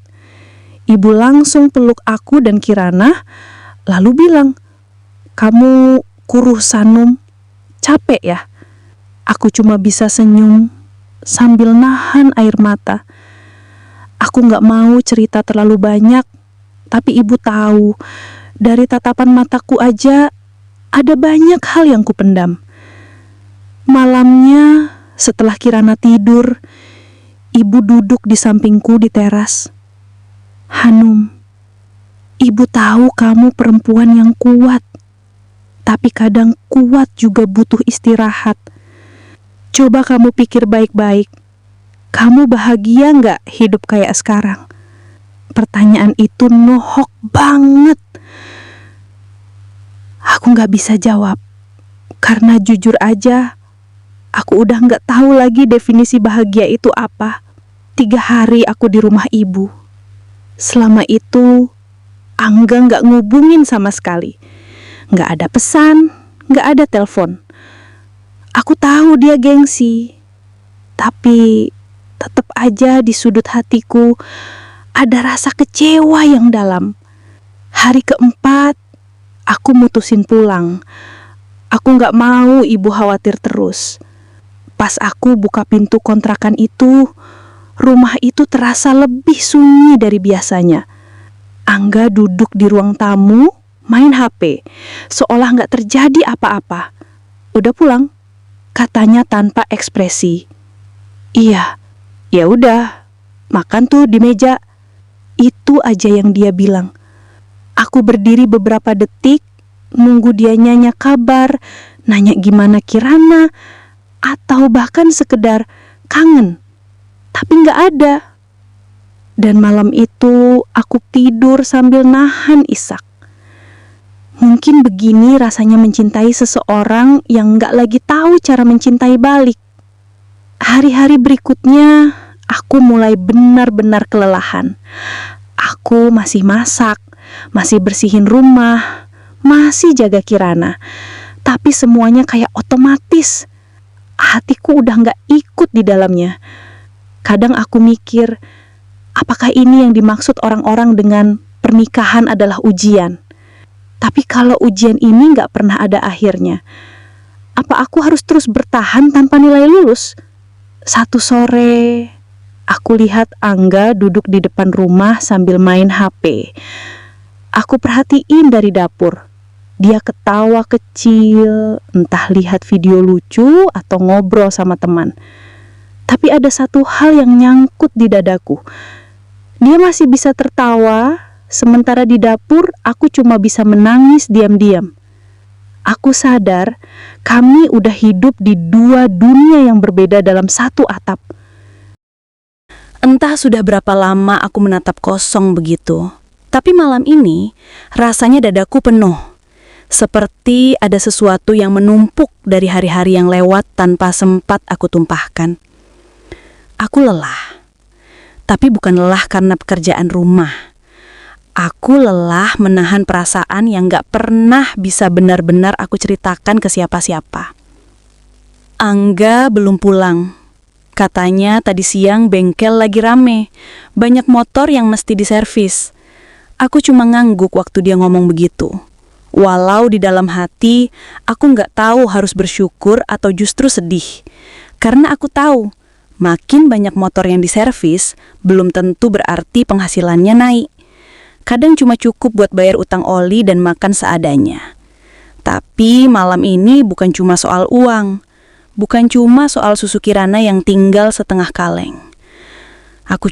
Ibu langsung peluk aku dan Kirana, lalu bilang, "Kamu kuruh Sanum, capek ya?" Aku cuma bisa senyum sambil nahan air mata. Aku gak mau cerita terlalu banyak, tapi ibu tahu, dari tatapan mataku aja ada banyak hal yang kupendam. Malamnya, setelah Kirana tidur, ibu duduk di sampingku di teras. Hanum, ibu tahu kamu perempuan yang kuat, tapi kadang kuat juga butuh istirahat. Coba kamu pikir baik-baik. kamu bahagia nggak hidup kayak sekarang? Pertanyaan itu nohok banget. Aku nggak bisa jawab, karena jujur aja, aku udah nggak tahu lagi definisi bahagia itu apa. 3 hari aku di rumah ibu. Selama itu, Angga nggak ngubungin sama sekali. Nggak ada pesan, nggak ada telepon. Aku tahu dia gengsi, tapi tetap aja di sudut hatiku ada rasa kecewa yang dalam. Hari keempat, aku mutusin pulang. Aku nggak mau ibu khawatir terus. Pas aku buka pintu kontrakan itu, rumah itu terasa lebih sunyi dari biasanya. Angga duduk di ruang tamu, main HP, seolah nggak terjadi apa-apa. Udah pulang? Katanya tanpa ekspresi. Iya, ya udah, makan tuh di meja. Itu aja yang dia bilang. Aku berdiri beberapa detik, nunggu dia nanya kabar, nanya gimana Kirana, atau bahkan sekedar kangen. Tapi nggak ada. Dan malam itu aku tidur sambil nahan isak. Mungkin begini rasanya mencintai seseorang yang nggak lagi tahu cara mencintai balik. Hari-hari berikutnya, aku mulai benar-benar kelelahan. Aku masih masak, masih bersihin rumah, masih jaga Kirana. Tapi semuanya kayak otomatis. Hatiku udah nggak ikut di dalamnya. Kadang aku mikir, apakah ini yang dimaksud orang-orang dengan pernikahan adalah ujian? Tapi kalau ujian ini nggak pernah ada akhirnya, apa aku harus terus bertahan tanpa nilai lulus? Satu sore, aku lihat Angga duduk di depan rumah sambil main HP. Aku perhatiin dari dapur. Dia ketawa kecil, entah lihat video lucu atau ngobrol sama teman. Tapi ada satu hal yang nyangkut di dadaku. Dia masih bisa tertawa, sementara di dapur aku cuma bisa menangis diam-diam. Aku sadar kami udah hidup di 2 dunia yang berbeda dalam satu atap. Entah sudah berapa lama aku menatap kosong begitu. Tapi malam ini rasanya dadaku penuh. Seperti ada sesuatu yang menumpuk dari hari-hari yang lewat tanpa sempat aku tumpahkan. Aku lelah. Tapi bukan lelah karena pekerjaan rumah. Aku lelah menahan perasaan yang gak pernah bisa benar-benar aku ceritakan ke siapa-siapa. Angga belum pulang. Katanya tadi siang bengkel lagi rame. Banyak motor yang mesti diservis. Aku cuma ngangguk waktu dia ngomong begitu. Walau di dalam hati, aku gak tahu harus bersyukur atau justru sedih. Karena aku tahu, makin banyak motor yang diservis, belum tentu berarti penghasilannya naik. Kadang cuma cukup buat bayar utang oli dan makan seadanya. Tapi malam ini bukan cuma soal uang. Bukan cuma soal susu Kirana yang tinggal setengah kaleng. Aku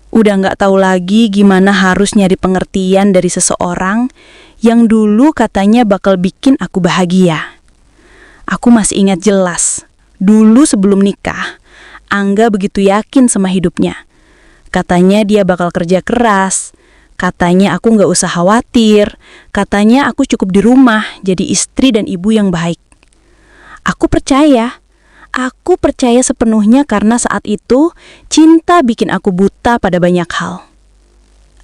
udah gak tahu lagi gimana harus nyari pengertian dari seseorang yang dulu katanya bakal bikin aku bahagia. Aku masih ingat jelas, dulu sebelum nikah, Angga begitu yakin sama hidupnya. Katanya dia bakal kerja keras, katanya aku gak usah khawatir, katanya aku cukup di rumah jadi istri dan ibu yang baik. Aku percaya sepenuhnya karena saat itu cinta bikin aku buta pada banyak hal.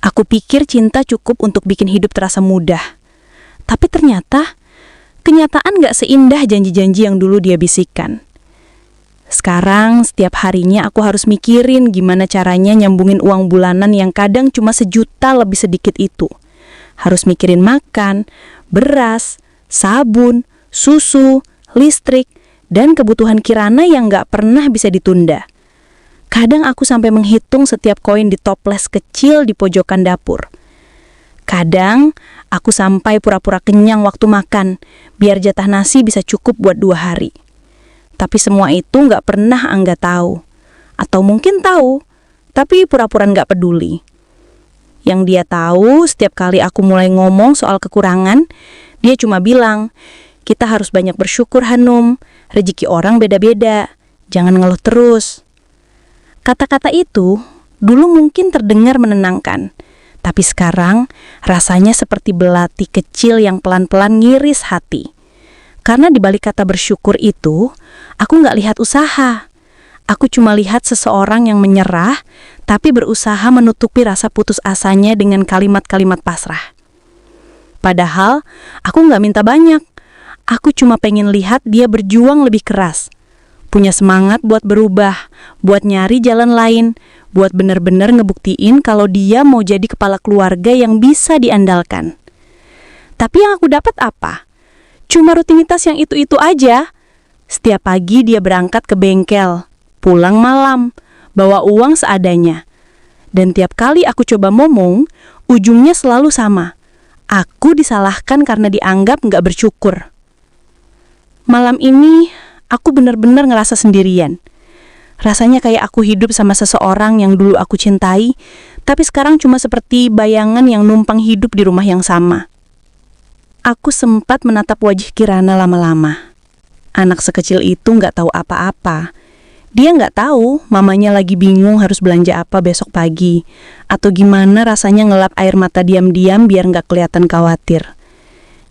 Aku pikir cinta cukup untuk bikin hidup terasa mudah. Tapi ternyata kenyataan gak seindah janji-janji yang dulu dia bisikkan. Sekarang setiap harinya aku harus mikirin gimana caranya nyambungin uang bulanan yang kadang cuma 1 juta lebih sedikit itu. Harus mikirin makan, beras, sabun, susu, listrik, dan kebutuhan Kirana yang gak pernah bisa ditunda. Kadang aku sampai menghitung setiap koin di toples kecil di pojokan dapur. Kadang aku sampai pura-pura kenyang waktu makan, biar jatah nasi bisa cukup buat 2 hari. Tapi semua itu gak pernah Angga tahu. Atau mungkin tahu, tapi pura-pura gak peduli. Yang dia tahu, setiap kali aku mulai ngomong soal kekurangan, dia cuma bilang, "Kita harus banyak bersyukur Hanum, rezeki orang beda-beda, jangan ngeluh terus." Kata-kata itu dulu mungkin terdengar menenangkan, tapi sekarang rasanya seperti belati kecil yang pelan-pelan ngiris hati. Karena di balik kata bersyukur itu, aku nggak lihat usaha. Aku cuma lihat seseorang yang menyerah, tapi berusaha menutupi rasa putus asanya dengan kalimat-kalimat pasrah. Padahal, aku nggak minta banyak. Aku cuma pengen lihat dia berjuang lebih keras. Punya semangat buat berubah, buat nyari jalan lain, buat bener-bener ngebuktiin kalau dia mau jadi kepala keluarga yang bisa diandalkan. Tapi yang aku dapat apa? Cuma rutinitas yang itu-itu aja. Setiap pagi dia berangkat ke bengkel, pulang malam, bawa uang seadanya. Dan tiap kali aku coba ngomong, ujungnya selalu sama. Aku disalahkan karena dianggap nggak bersyukur. Malam ini, aku benar-benar ngerasa sendirian. Rasanya kayak aku hidup sama seseorang yang dulu aku cintai, tapi sekarang cuma seperti bayangan yang numpang hidup di rumah yang sama. Aku sempat menatap wajah Kirana lama-lama. Anak sekecil itu nggak tahu apa-apa. Dia nggak tahu mamanya lagi bingung harus belanja apa besok pagi, atau gimana rasanya ngelap air mata diam-diam biar nggak kelihatan khawatir.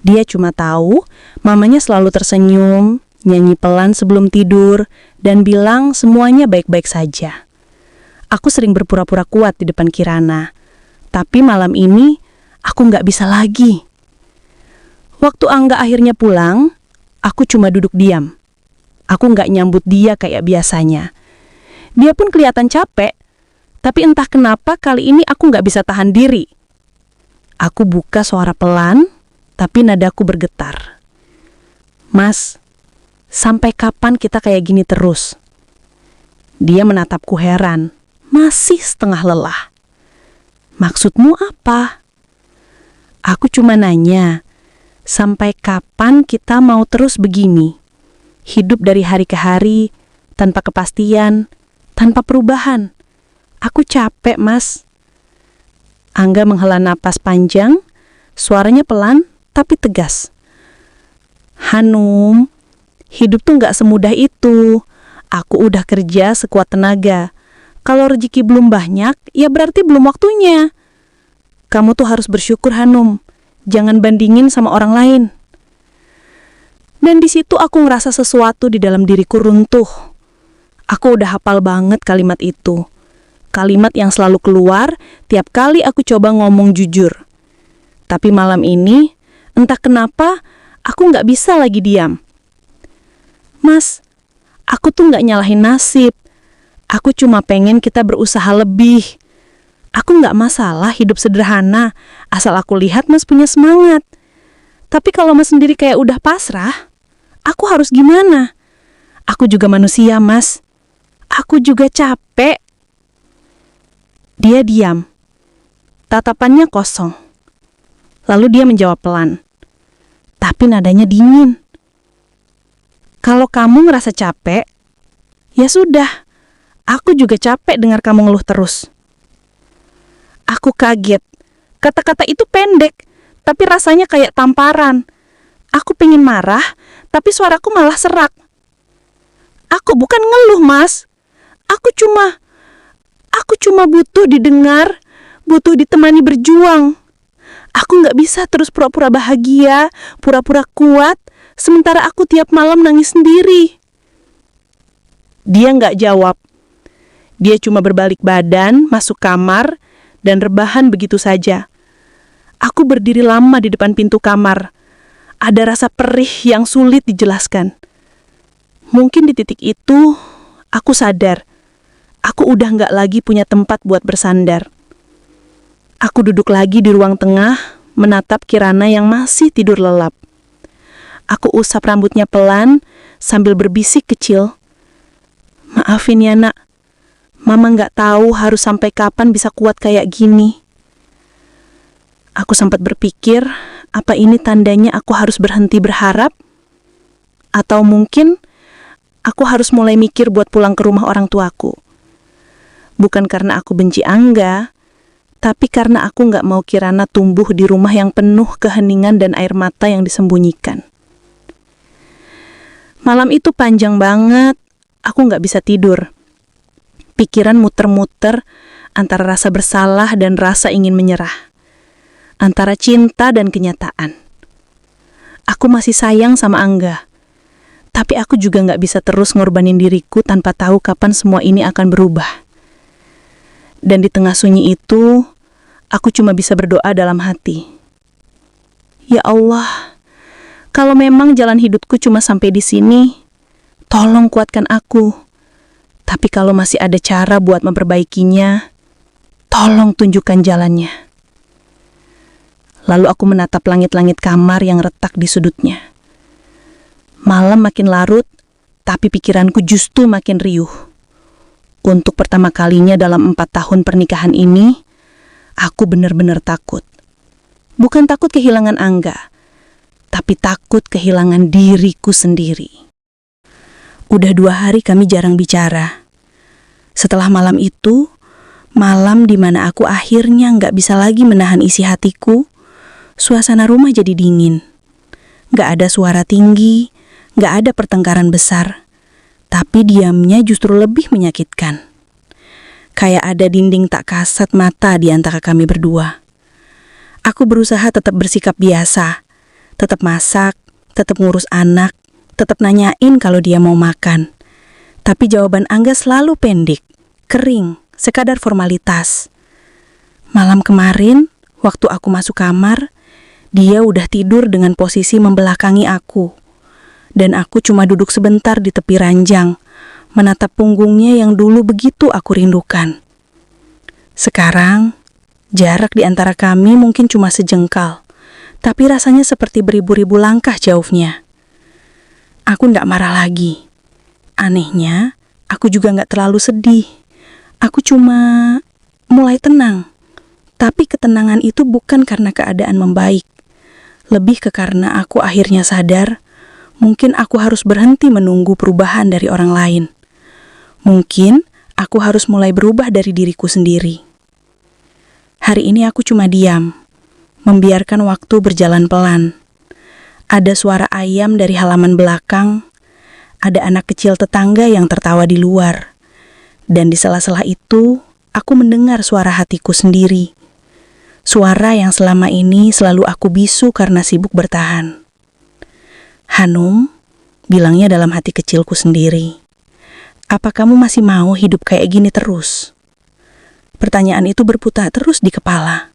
Dia cuma tahu mamanya selalu tersenyum, nyanyi pelan sebelum tidur, dan bilang semuanya baik-baik saja. Aku sering berpura-pura kuat di depan Kirana, tapi malam ini aku nggak bisa lagi. Waktu Angga akhirnya pulang, aku cuma duduk diam. Aku nggak nyambut dia kayak biasanya. Dia pun kelihatan capek, tapi entah kenapa kali ini aku nggak bisa tahan diri. Aku buka suara pelan, tapi nadaku bergetar. Mas, sampai kapan kita kayak gini terus? Dia menatapku heran, masih setengah lelah. Maksudmu apa? Aku cuma nanya, sampai kapan kita mau terus begini? Hidup dari hari ke hari, tanpa kepastian, tanpa perubahan. Aku capek, Mas. Angga menghela napas panjang, suaranya pelan tapi tegas. Hanum, hidup tuh nggak semudah itu. Aku udah kerja sekuat tenaga. Kalau rezeki belum banyak, ya berarti belum waktunya. Kamu tuh harus bersyukur, Hanum. Jangan bandingin sama orang lain. Dan di situ aku ngerasa sesuatu di dalam diriku runtuh. Aku udah hafal banget kalimat itu. Kalimat yang selalu keluar tiap kali aku coba ngomong jujur. Tapi malam ini, entah kenapa, aku nggak bisa lagi diam. Mas, aku tuh nggak nyalahin nasib. Aku cuma pengen kita berusaha lebih. Aku nggak masalah hidup sederhana, asal aku lihat Mas punya semangat. Tapi kalau Mas sendiri kayak udah pasrah, aku harus gimana? Aku juga manusia, Mas. Aku juga capek. Dia diam. Tatapannya kosong. Lalu dia menjawab pelan. Tapi nadanya dingin. Kalau kamu ngerasa capek, ya sudah. Aku juga capek dengar kamu ngeluh terus. Aku kaget. Kata-kata itu pendek, tapi rasanya kayak tamparan. Aku pengen marah, tapi suaraku malah serak. Aku bukan ngeluh, Mas. Aku cuma butuh didengar, butuh ditemani berjuang. Aku nggak bisa terus pura-pura bahagia, pura-pura kuat, sementara aku tiap malam nangis sendiri. Dia nggak jawab. Dia cuma berbalik badan, masuk kamar, dan rebahan begitu saja. Aku berdiri lama di depan pintu kamar. Ada rasa perih yang sulit dijelaskan. Mungkin di titik itu, aku sadar. Aku udah nggak lagi punya tempat buat bersandar. Aku duduk lagi di ruang tengah, menatap Kirana yang masih tidur lelap. Aku usap rambutnya pelan, sambil berbisik kecil. Maafin ya, Nak. Mama nggak tahu harus sampai kapan bisa kuat kayak gini. Aku sempat berpikir, apa ini tandanya aku harus berhenti berharap? Atau mungkin aku harus mulai mikir buat pulang ke rumah orang tuaku. Bukan karena aku benci Angga, tapi karena aku nggak mau Kirana tumbuh di rumah yang penuh keheningan dan air mata yang disembunyikan. Malam itu panjang banget, aku nggak bisa tidur. Pikiran muter-muter antara rasa bersalah dan rasa ingin menyerah. Antara cinta dan kenyataan. Aku masih sayang sama Angga. Tapi aku juga nggak bisa terus ngorbanin diriku tanpa tahu kapan semua ini akan berubah. Dan di tengah sunyi itu, aku cuma bisa berdoa dalam hati. Ya Allah, kalau memang jalan hidupku cuma sampai di sini, tolong kuatkan aku. Tapi kalau masih ada cara buat memperbaikinya, tolong tunjukkan jalannya. Lalu aku menatap langit-langit kamar yang retak di sudutnya. Malam makin larut, tapi pikiranku justru makin riuh. Untuk pertama kalinya dalam 4 tahun pernikahan ini, aku benar-benar takut. Bukan takut kehilangan Angga, tapi takut kehilangan diriku sendiri. Udah 2 hari kami jarang bicara. Setelah malam itu, malam di mana aku akhirnya nggak bisa lagi menahan isi hatiku, suasana rumah jadi dingin. Nggak ada suara tinggi, nggak ada pertengkaran besar, tapi diamnya justru lebih menyakitkan. Kayak ada dinding tak kasat mata di antara kami berdua. Aku berusaha tetap bersikap biasa, tetap masak, tetap ngurus anak, tetap nanyain kalau dia mau makan. Tapi jawaban Angga selalu pendek, kering, sekadar formalitas. Malam kemarin, waktu aku masuk kamar, dia udah tidur dengan posisi membelakangi aku. Dan aku cuma duduk sebentar di tepi ranjang, menatap punggungnya yang dulu begitu aku rindukan. Sekarang, jarak di antara kami mungkin cuma sejengkal, tapi rasanya seperti beribu-ribu langkah jauhnya. Aku ndak marah lagi. Anehnya, aku juga nggak terlalu sedih. Aku cuma mulai tenang. Tapi ketenangan itu bukan karena keadaan membaik. Lebih ke karena aku akhirnya sadar, mungkin aku harus berhenti menunggu perubahan dari orang lain. Mungkin aku harus mulai berubah dari diriku sendiri. Hari ini aku cuma diam, membiarkan waktu berjalan pelan. Ada suara ayam dari halaman belakang, ada anak kecil tetangga yang tertawa di luar. Dan di sela-sela itu, aku mendengar suara hatiku sendiri. Suara yang selama ini selalu aku bisu karena sibuk bertahan. Hanum, bilangnya dalam hati kecilku sendiri. Apa kamu masih mau hidup kayak gini terus? Pertanyaan itu berputar terus di kepala.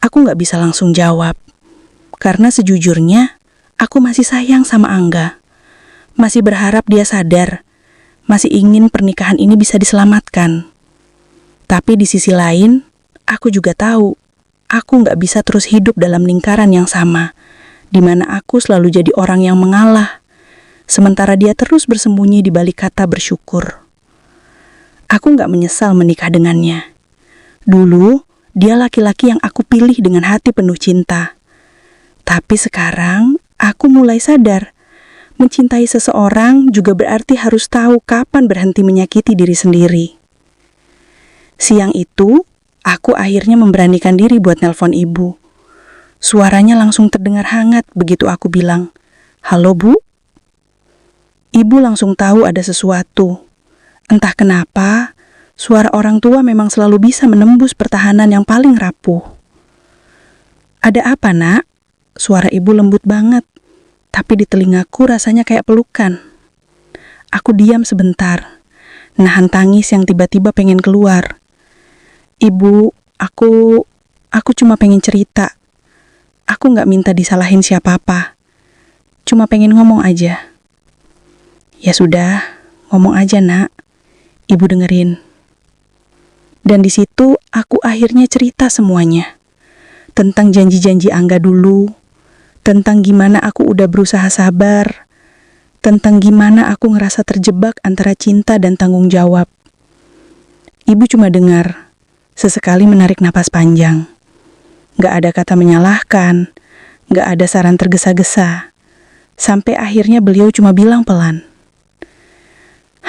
Aku nggak bisa langsung jawab. Karena sejujurnya, aku masih sayang sama Angga. Masih berharap dia sadar. Masih ingin pernikahan ini bisa diselamatkan. Tapi di sisi lain, aku juga tahu, aku nggak bisa terus hidup dalam lingkaran yang sama, di mana aku selalu jadi orang yang mengalah, sementara dia terus bersembunyi di balik kata bersyukur. Aku nggak menyesal menikah dengannya. Dulu, dia laki-laki yang aku pilih dengan hati penuh cinta. Tapi sekarang, aku mulai sadar, mencintai seseorang juga berarti harus tahu kapan berhenti menyakiti diri sendiri. Siang itu, aku akhirnya memberanikan diri buat nelpon ibu. Suaranya langsung terdengar hangat begitu aku bilang, "Halo Bu?" Ibu langsung tahu ada sesuatu. Entah kenapa, suara orang tua memang selalu bisa menembus pertahanan yang paling rapuh. "Ada apa, Nak?" Suara ibu lembut banget, tapi di telingaku rasanya kayak pelukan. Aku diam sebentar, nahan tangis yang tiba-tiba pengen keluar. "Ibu, aku cuma pengen cerita. Aku nggak minta disalahin siapa-apa. Cuma pengen ngomong aja." "Ya sudah, ngomong aja, Nak. Ibu dengerin." Dan di situ aku akhirnya cerita semuanya. Tentang janji-janji Angga dulu, tentang gimana aku udah berusaha sabar, tentang gimana aku ngerasa terjebak antara cinta dan tanggung jawab. Ibu cuma dengar, sesekali menarik napas panjang. Gak ada kata menyalahkan, gak ada saran tergesa-gesa. Sampai akhirnya beliau cuma bilang pelan,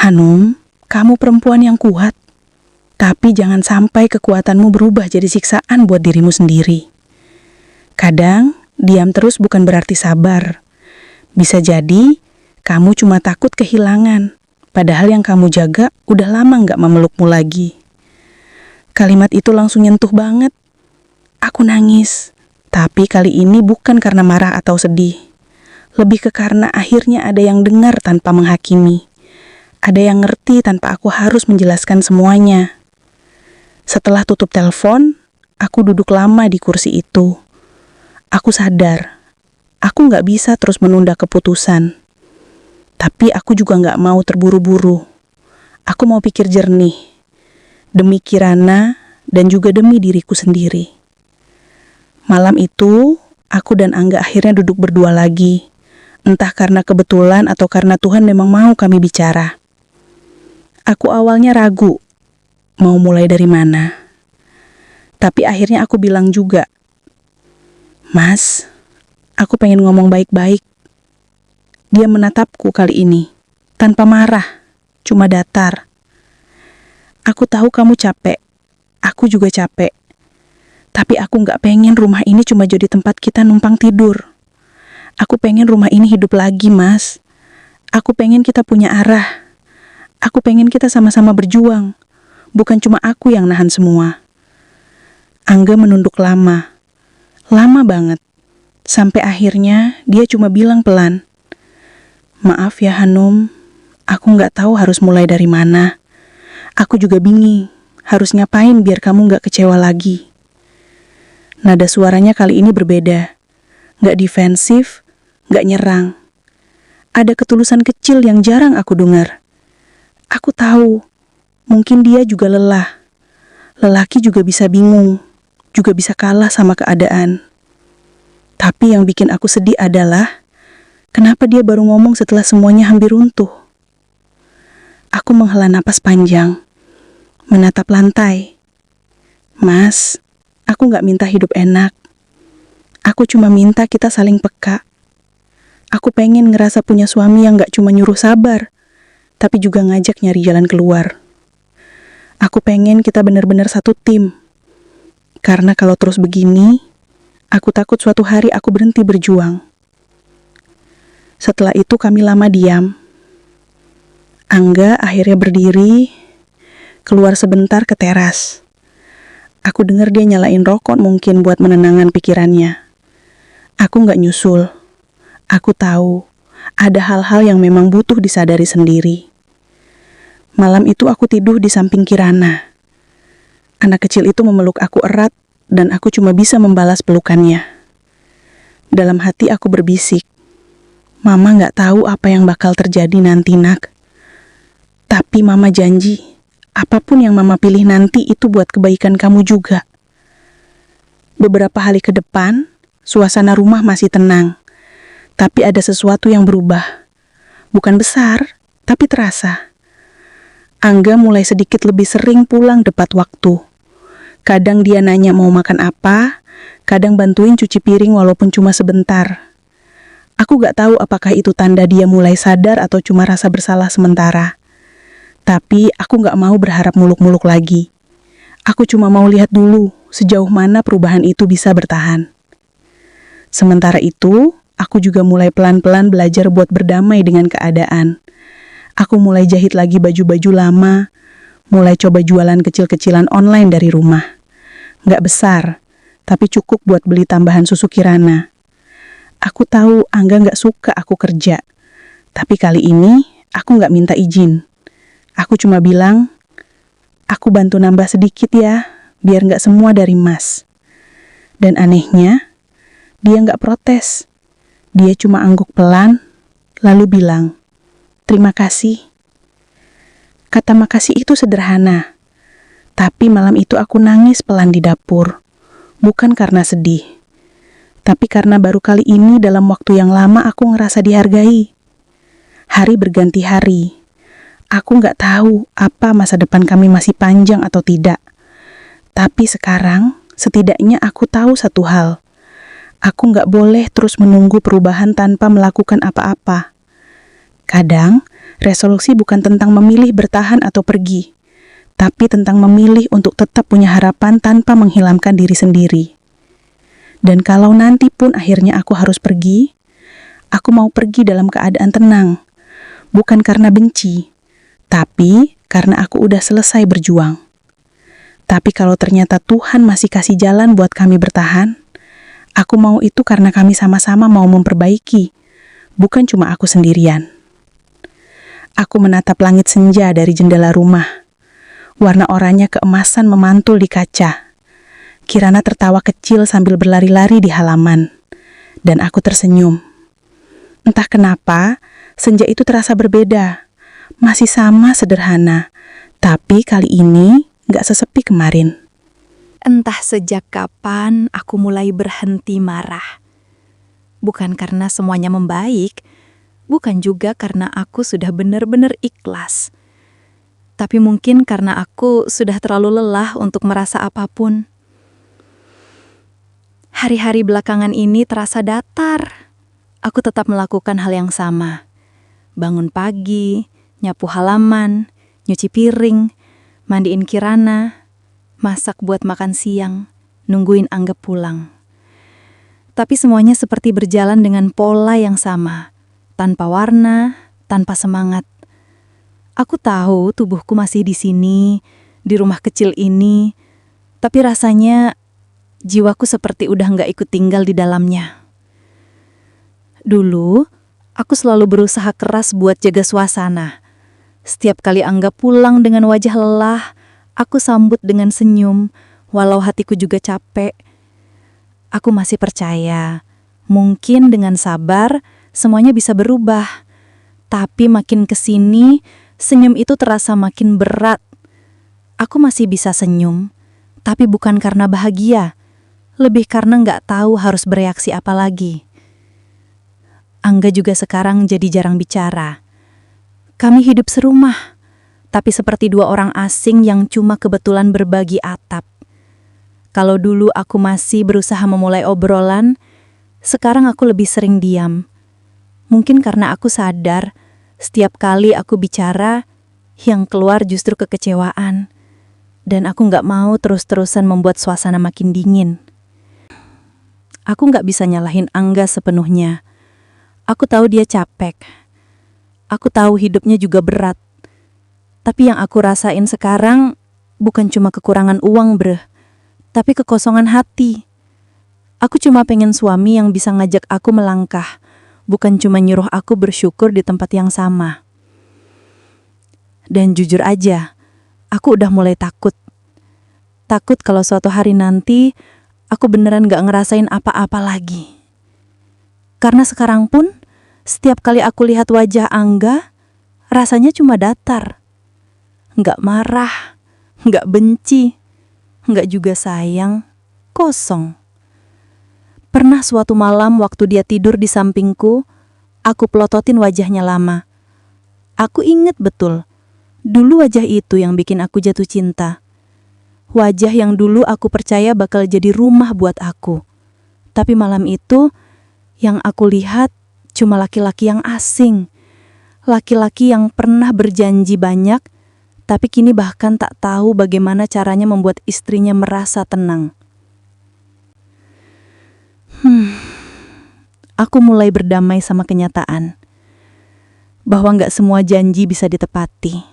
"Hanum, kamu perempuan yang kuat. Tapi jangan sampai kekuatanmu berubah jadi siksaan buat dirimu sendiri. Kadang, diam terus bukan berarti sabar. Bisa jadi, kamu cuma takut kehilangan, Padahal yang kamu jaga udah lama nggak memelukmu lagi. Kalimat itu langsung nyentuh banget. Aku nangis. Tapi kali ini bukan karena marah atau sedih. Lebih ke karena akhirnya ada yang dengar tanpa menghakimi. Ada yang ngerti tanpa aku harus menjelaskan semuanya. Setelah tutup telepon, aku duduk lama di kursi itu. Aku sadar, aku nggak bisa terus menunda keputusan. Tapi aku juga nggak mau terburu-buru. Aku mau pikir jernih. Demi Kirana dan juga demi diriku sendiri. Malam itu, aku dan Angga akhirnya duduk berdua lagi. Entah karena kebetulan atau karena Tuhan memang mau kami bicara. Aku awalnya ragu, mau mulai dari mana. Tapi akhirnya aku bilang juga, Mas, aku pengen ngomong baik-baik. Dia menatapku kali ini, tanpa marah, cuma datar. Aku tahu kamu capek, aku juga capek. Tapi aku gak pengen rumah ini cuma jadi tempat kita numpang tidur. Aku pengen rumah ini hidup lagi, Mas. Aku pengen kita punya arah. Aku pengen kita sama-sama berjuang. Bukan cuma aku yang nahan semua. Angga menunduk lama. Lama banget. Sampai akhirnya dia cuma bilang pelan, "Maaf ya Hanum, aku gak tahu harus mulai dari mana. Aku juga bingung, harus ngapain biar kamu gak kecewa lagi." Nada suaranya kali ini berbeda. Gak defensif, gak nyerang. Ada ketulusan kecil yang jarang aku dengar. Aku tahu, mungkin dia juga lelah. Lelaki juga bisa bingung, juga bisa kalah sama keadaan. Tapi yang bikin aku sedih adalah kenapa dia baru ngomong setelah semuanya hampir runtuh. Aku menghela napas panjang, menatap lantai. Mas, aku gak minta hidup enak. Aku cuma minta kita saling peka. Aku pengen ngerasa punya suami yang gak cuma nyuruh sabar, tapi juga ngajak nyari jalan keluar. Aku pengen kita benar-benar satu tim. Karena kalau terus begini, aku takut suatu hari aku berhenti berjuang. Setelah itu kami lama diam. Angga akhirnya berdiri, keluar sebentar ke teras. Aku dengar dia nyalain rokok mungkin buat menenangkan pikirannya. Aku gak nyusul. Aku tahu, ada hal-hal yang memang butuh disadari sendiri. Malam itu aku tidur di samping Kirana. Anak kecil itu memeluk aku erat dan aku cuma bisa membalas pelukannya. Dalam hati aku berbisik, Mama gak tahu apa yang bakal terjadi nanti, Nak. Tapi Mama janji, apapun yang Mama pilih nanti itu buat kebaikan kamu juga. Beberapa hari ke depan, suasana rumah masih tenang. Tapi ada sesuatu yang berubah. Bukan besar, tapi terasa. Angga mulai sedikit lebih sering pulang tepat waktu. Kadang dia nanya mau makan apa, kadang bantuin cuci piring walaupun cuma sebentar. Aku gak tahu apakah itu tanda dia mulai sadar atau cuma rasa bersalah sementara. Tapi aku gak mau berharap muluk-muluk lagi. Aku cuma mau lihat dulu sejauh mana perubahan itu bisa bertahan. Sementara itu, aku juga mulai pelan-pelan belajar buat berdamai dengan keadaan. Aku mulai jahit lagi baju-baju lama, mulai coba jualan kecil-kecilan online dari rumah. Gak besar, tapi cukup buat beli tambahan susu Kirana. Aku tahu Angga gak suka aku kerja, tapi kali ini aku gak minta izin. Aku cuma bilang, aku bantu nambah sedikit ya, biar gak semua dari Mas. Dan anehnya, dia gak protes. Dia cuma angguk pelan, lalu bilang, "Terima kasih." Kata makasih itu sederhana, tapi malam itu aku nangis pelan di dapur. Bukan karena sedih, tapi karena baru kali ini dalam waktu yang lama aku ngerasa dihargai. Hari berganti hari. Aku gak tahu apa masa depan kami masih panjang atau tidak. Tapi sekarang, setidaknya aku tahu satu hal. Aku gak boleh terus menunggu perubahan tanpa melakukan apa-apa. Kadang, resolusi bukan tentang memilih bertahan atau pergi, tapi tentang memilih untuk tetap punya harapan tanpa menghilangkan diri sendiri. Dan kalau nanti pun akhirnya aku harus pergi, aku mau pergi dalam keadaan tenang, bukan karena benci, Tapi karena aku udah selesai berjuang. Tapi kalau ternyata Tuhan masih kasih jalan buat kami bertahan, aku mau itu karena kami sama-sama mau memperbaiki, bukan cuma aku sendirian. Aku menatap langit senja dari jendela rumah. Warna oranye keemasan memantul di kaca. Kirana tertawa kecil sambil berlari-lari di halaman. Dan aku tersenyum. Entah kenapa, senja itu terasa berbeda. Masih sama sederhana, tapi kali ini gak sesepi kemarin. Entah sejak kapan aku mulai berhenti marah. Bukan karena semuanya membaik, bukan juga karena aku sudah benar-benar ikhlas. Tapi mungkin karena aku sudah terlalu lelah untuk merasa apapun. Hari-hari belakangan ini terasa datar. Aku tetap melakukan hal yang sama. Bangun pagi, nyapu halaman, nyuci piring, mandiin Kirana, masak buat makan siang, nungguin Angga pulang. Tapi semuanya seperti berjalan dengan pola yang sama, tanpa warna, tanpa semangat. Aku tahu tubuhku masih di sini, di rumah kecil ini, tapi rasanya jiwaku seperti udah nggak ikut tinggal di dalamnya. Dulu, aku selalu berusaha keras buat jaga suasana. Setiap kali Angga pulang dengan wajah lelah, aku sambut dengan senyum, walau hatiku juga capek. Aku masih percaya, mungkin dengan sabar, semuanya bisa berubah. Tapi makin kesini, senyum itu terasa makin berat. Aku masih bisa senyum, tapi bukan karena bahagia, lebih karena nggak tahu harus bereaksi apa lagi. Angga juga sekarang jadi jarang bicara. Kami hidup serumah, tapi seperti dua orang asing yang cuma kebetulan berbagi atap. Kalau dulu aku masih berusaha memulai obrolan, sekarang aku lebih sering diam. Mungkin karena aku sadar, setiap kali aku bicara, yang keluar justru kekecewaan. Dan aku nggak mau terus-terusan membuat suasana makin dingin. Aku nggak bisa nyalahin Angga sepenuhnya. Aku tahu dia capek. Aku tahu hidupnya juga berat. Tapi yang aku rasain sekarang bukan cuma kekurangan uang, tapi kekosongan hati. Aku cuma pengen suami yang bisa ngajak aku melangkah, bukan cuma nyuruh aku bersyukur di tempat yang sama. Dan jujur aja, aku udah mulai takut. Takut kalau suatu hari nanti aku beneran gak ngerasain apa-apa lagi. Karena sekarang pun, setiap kali aku lihat wajah Angga, rasanya cuma datar. Nggak marah, nggak benci, nggak juga sayang, kosong. Pernah suatu malam waktu dia tidur di sampingku, aku pelototin wajahnya lama. Aku inget betul, dulu wajah itu yang bikin aku jatuh cinta. Wajah yang dulu aku percaya bakal jadi rumah buat aku. Tapi malam itu, yang aku lihat cuma laki-laki yang asing. Laki-laki yang pernah berjanji banyak, tapi kini bahkan tak tahu bagaimana caranya membuat istrinya merasa tenang. Aku mulai berdamai sama kenyataan. Bahwa gak semua janji bisa ditepati.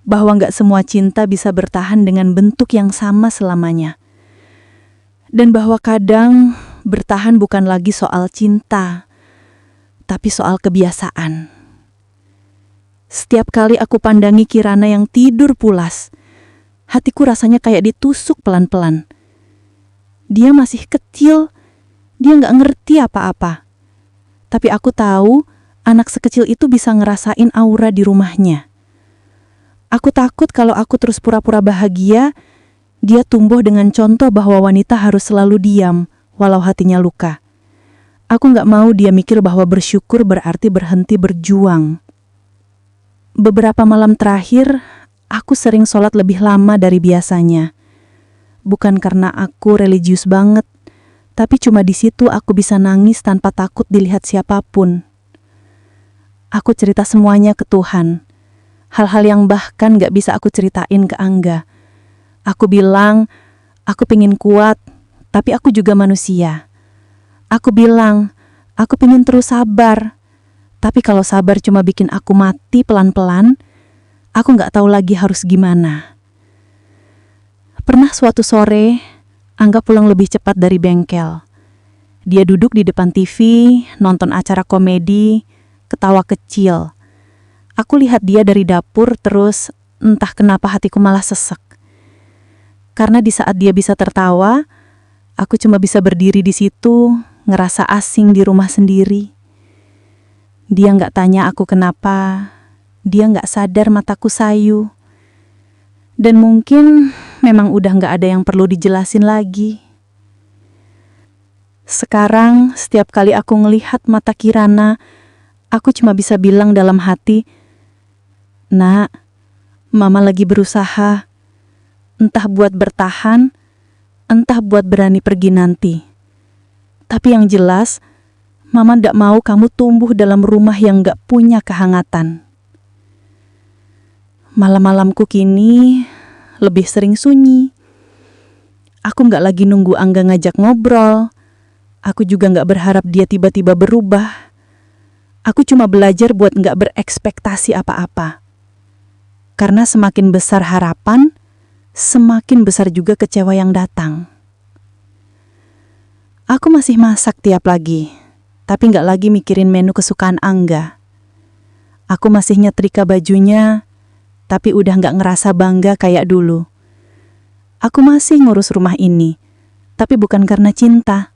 Bahwa gak semua cinta bisa bertahan dengan bentuk yang sama selamanya. Dan bahwa kadang bertahan bukan lagi soal cinta, tapi soal kebiasaan. Setiap kali aku pandangi Kirana yang tidur pulas, hatiku rasanya kayak ditusuk pelan-pelan. Dia masih kecil, dia gak ngerti apa-apa. Tapi aku tahu anak sekecil itu bisa ngerasain aura di rumahnya. Aku takut kalau aku terus pura-pura bahagia, dia tumbuh dengan contoh bahwa wanita harus selalu diam, walau hatinya luka. Aku gak mau dia mikir bahwa bersyukur berarti berhenti berjuang. Beberapa malam terakhir, aku sering sholat lebih lama dari biasanya. Bukan karena aku religius banget, tapi cuma di situ aku bisa nangis tanpa takut dilihat siapapun. Aku cerita semuanya ke Tuhan. Hal-hal yang bahkan gak bisa aku ceritain ke Angga. Aku bilang, aku pengen kuat, tapi aku juga manusia. Aku bilang, aku pengen terus sabar. Tapi kalau sabar cuma bikin aku mati pelan-pelan, Aku nggak tahu lagi harus gimana. Pernah suatu sore, Angga pulang lebih cepat dari bengkel. Dia duduk di depan TV, nonton acara komedi, ketawa kecil. Aku lihat dia dari dapur, terus entah kenapa hatiku malah sesek. Karena di saat dia bisa tertawa, aku cuma bisa berdiri di situ, ngerasa asing di rumah sendiri. Dia nggak tanya aku kenapa, dia nggak sadar mataku sayu. Dan mungkin memang udah nggak ada yang perlu dijelasin lagi. Sekarang, setiap kali aku ngelihat mata Kirana, aku cuma bisa bilang dalam hati, "Nak, Mama lagi berusaha, entah buat bertahan, entah buat berani pergi nanti. Tapi yang jelas, Mama ndak mau kamu tumbuh dalam rumah yang nggak punya kehangatan." Malam-malamku kini lebih sering sunyi. Aku nggak lagi nunggu Angga ngajak ngobrol. Aku juga nggak berharap dia tiba-tiba berubah. Aku cuma belajar buat nggak berekspektasi apa-apa. Karena semakin besar harapan, semakin besar juga kecewa yang datang. Aku masih masak tiap pagi, tapi nggak lagi mikirin menu kesukaan Angga. Aku masih nyetrika bajunya, tapi udah nggak ngerasa bangga kayak dulu. Aku masih ngurus rumah ini, tapi bukan karena cinta,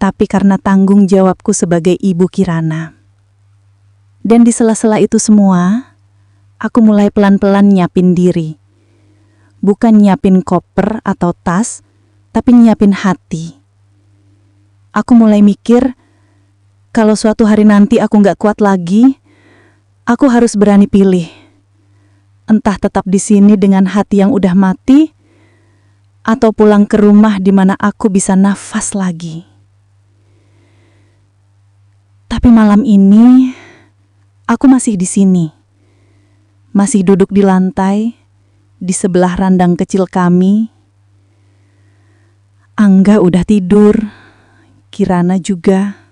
tapi karena tanggung jawabku sebagai ibu Kirana. Dan di sela-sela itu semua, aku mulai pelan-pelan nyiapin diri. Bukan nyiapin koper atau tas, tapi nyiapin hati. Aku mulai mikir, kalau suatu hari nanti aku nggak kuat lagi, aku harus berani pilih. Entah tetap di sini dengan hati yang udah mati, atau pulang ke rumah di mana aku bisa nafas lagi. Tapi malam ini, aku masih di sini. Masih duduk di lantai, di sebelah randang kecil kami. Angga udah tidur, Kirana juga.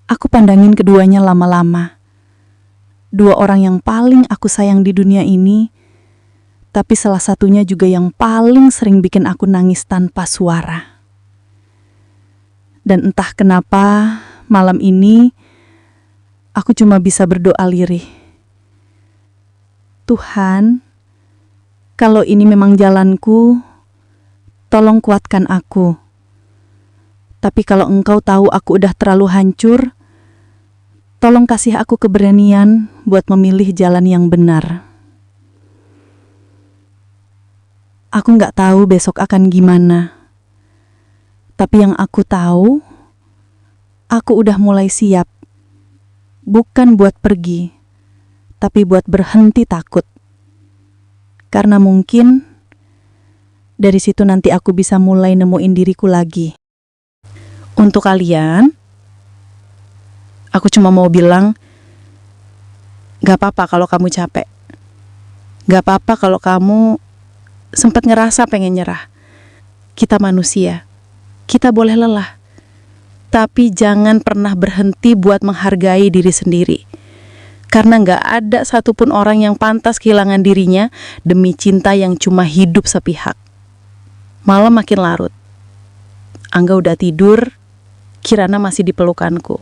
Aku pandangin keduanya lama-lama. Dua orang yang paling aku sayang di dunia ini, tapi salah satunya juga yang paling sering bikin aku nangis tanpa suara. Dan entah kenapa, malam ini aku cuma bisa berdoa lirih. Tuhan, kalau ini memang jalanku, tolong kuatkan aku. Tapi kalau Engkau tahu aku udah terlalu hancur, tolong kasih aku keberanian buat memilih jalan yang benar. Aku nggak tahu besok akan gimana. Tapi yang aku tahu, aku udah mulai siap. Bukan buat pergi, tapi buat berhenti takut. Karena mungkin dari situ nanti aku bisa mulai nemuin diriku lagi. Untuk kalian, aku cuma mau bilang, gak apa-apa kalau kamu capek. Gak apa-apa kalau kamu sempat ngerasa pengen nyerah. Kita manusia, kita boleh lelah. Tapi jangan pernah berhenti buat menghargai diri sendiri. Karena gak ada satupun orang yang pantas kehilangan dirinya demi cinta yang cuma hidup sepihak. Malam makin larut. Angga udah tidur, Kirana masih di pelukanku.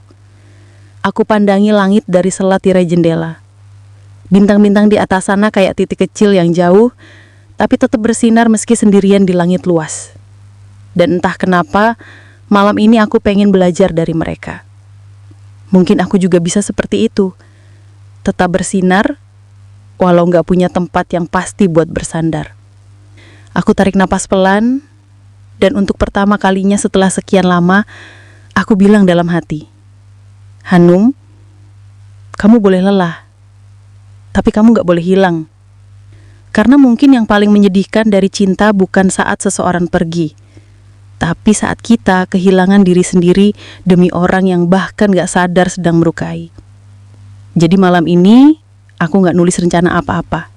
Aku pandangi langit dari sela tirai jendela. Bintang-bintang di atas sana kayak titik kecil yang jauh, tapi tetap bersinar meski sendirian di langit luas. Dan entah kenapa, malam ini aku pengen belajar dari mereka. Mungkin aku juga bisa seperti itu. Tetap bersinar, walau gak punya tempat yang pasti buat bersandar. Aku tarik napas pelan, dan untuk pertama kalinya setelah sekian lama, aku bilang dalam hati, Hanum, kamu boleh lelah, tapi kamu gak boleh hilang. Karena mungkin yang paling menyedihkan dari cinta bukan saat seseorang pergi, tapi saat kita kehilangan diri sendiri demi orang yang bahkan gak sadar sedang melukai. Jadi malam ini, aku gak nulis rencana apa-apa.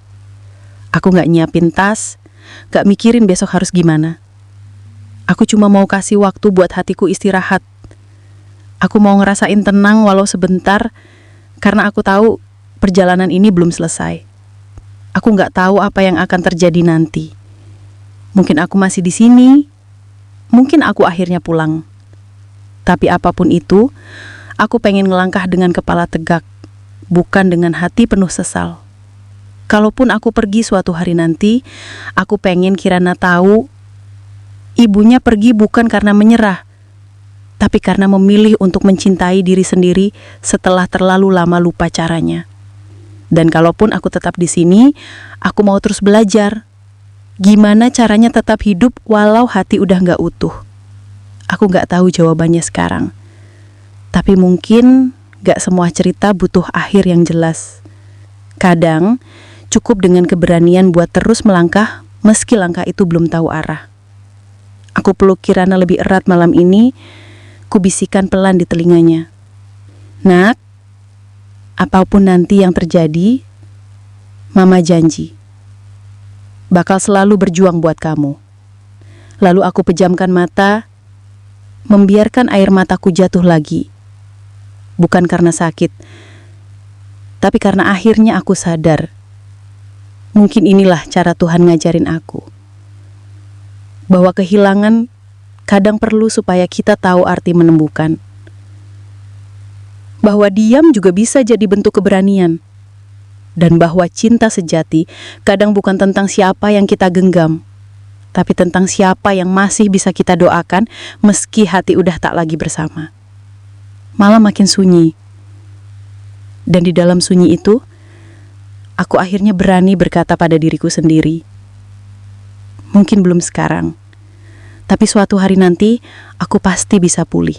Aku gak nyiapin tas, gak mikirin besok harus gimana. Aku cuma mau kasih waktu buat hatiku istirahat. Aku mau ngerasain tenang walau sebentar, karena aku tahu perjalanan ini belum selesai. Aku nggak tahu apa yang akan terjadi nanti. Mungkin aku masih di sini, mungkin aku akhirnya pulang. Tapi apapun itu, aku pengen ngelangkah dengan kepala tegak, bukan dengan hati penuh sesal. Kalaupun aku pergi suatu hari nanti, aku pengen Kirana tahu ibunya pergi bukan karena menyerah, tapi karena memilih untuk mencintai diri sendiri setelah terlalu lama lupa caranya. Dan kalaupun aku tetap di sini, aku mau terus belajar. Gimana caranya tetap hidup walau hati udah gak utuh. Aku gak tahu jawabannya sekarang. Tapi mungkin gak semua cerita butuh akhir yang jelas. Kadang cukup dengan keberanian buat terus melangkah meski langkah itu belum tahu arah. Aku peluk Kirana lebih erat malam ini, kubisikkan pelan di telinganya. Nak, apapun nanti yang terjadi, Mama janji bakal selalu berjuang buat kamu. Lalu aku pejamkan mata, membiarkan air mataku jatuh lagi. Bukan karena sakit, tapi karena akhirnya aku sadar. Mungkin inilah cara Tuhan ngajarin aku. Bahwa kehilangan kadang perlu supaya kita tahu arti menemukan. Bahwa diam juga bisa jadi bentuk keberanian. Dan bahwa cinta sejati kadang bukan tentang siapa yang kita genggam, tapi tentang siapa yang masih bisa kita doakan meski hati udah tak lagi bersama. Malah makin sunyi. Dan di dalam sunyi itu, aku akhirnya berani berkata pada diriku sendiri, mungkin belum sekarang, tapi suatu hari nanti aku pasti bisa pulih.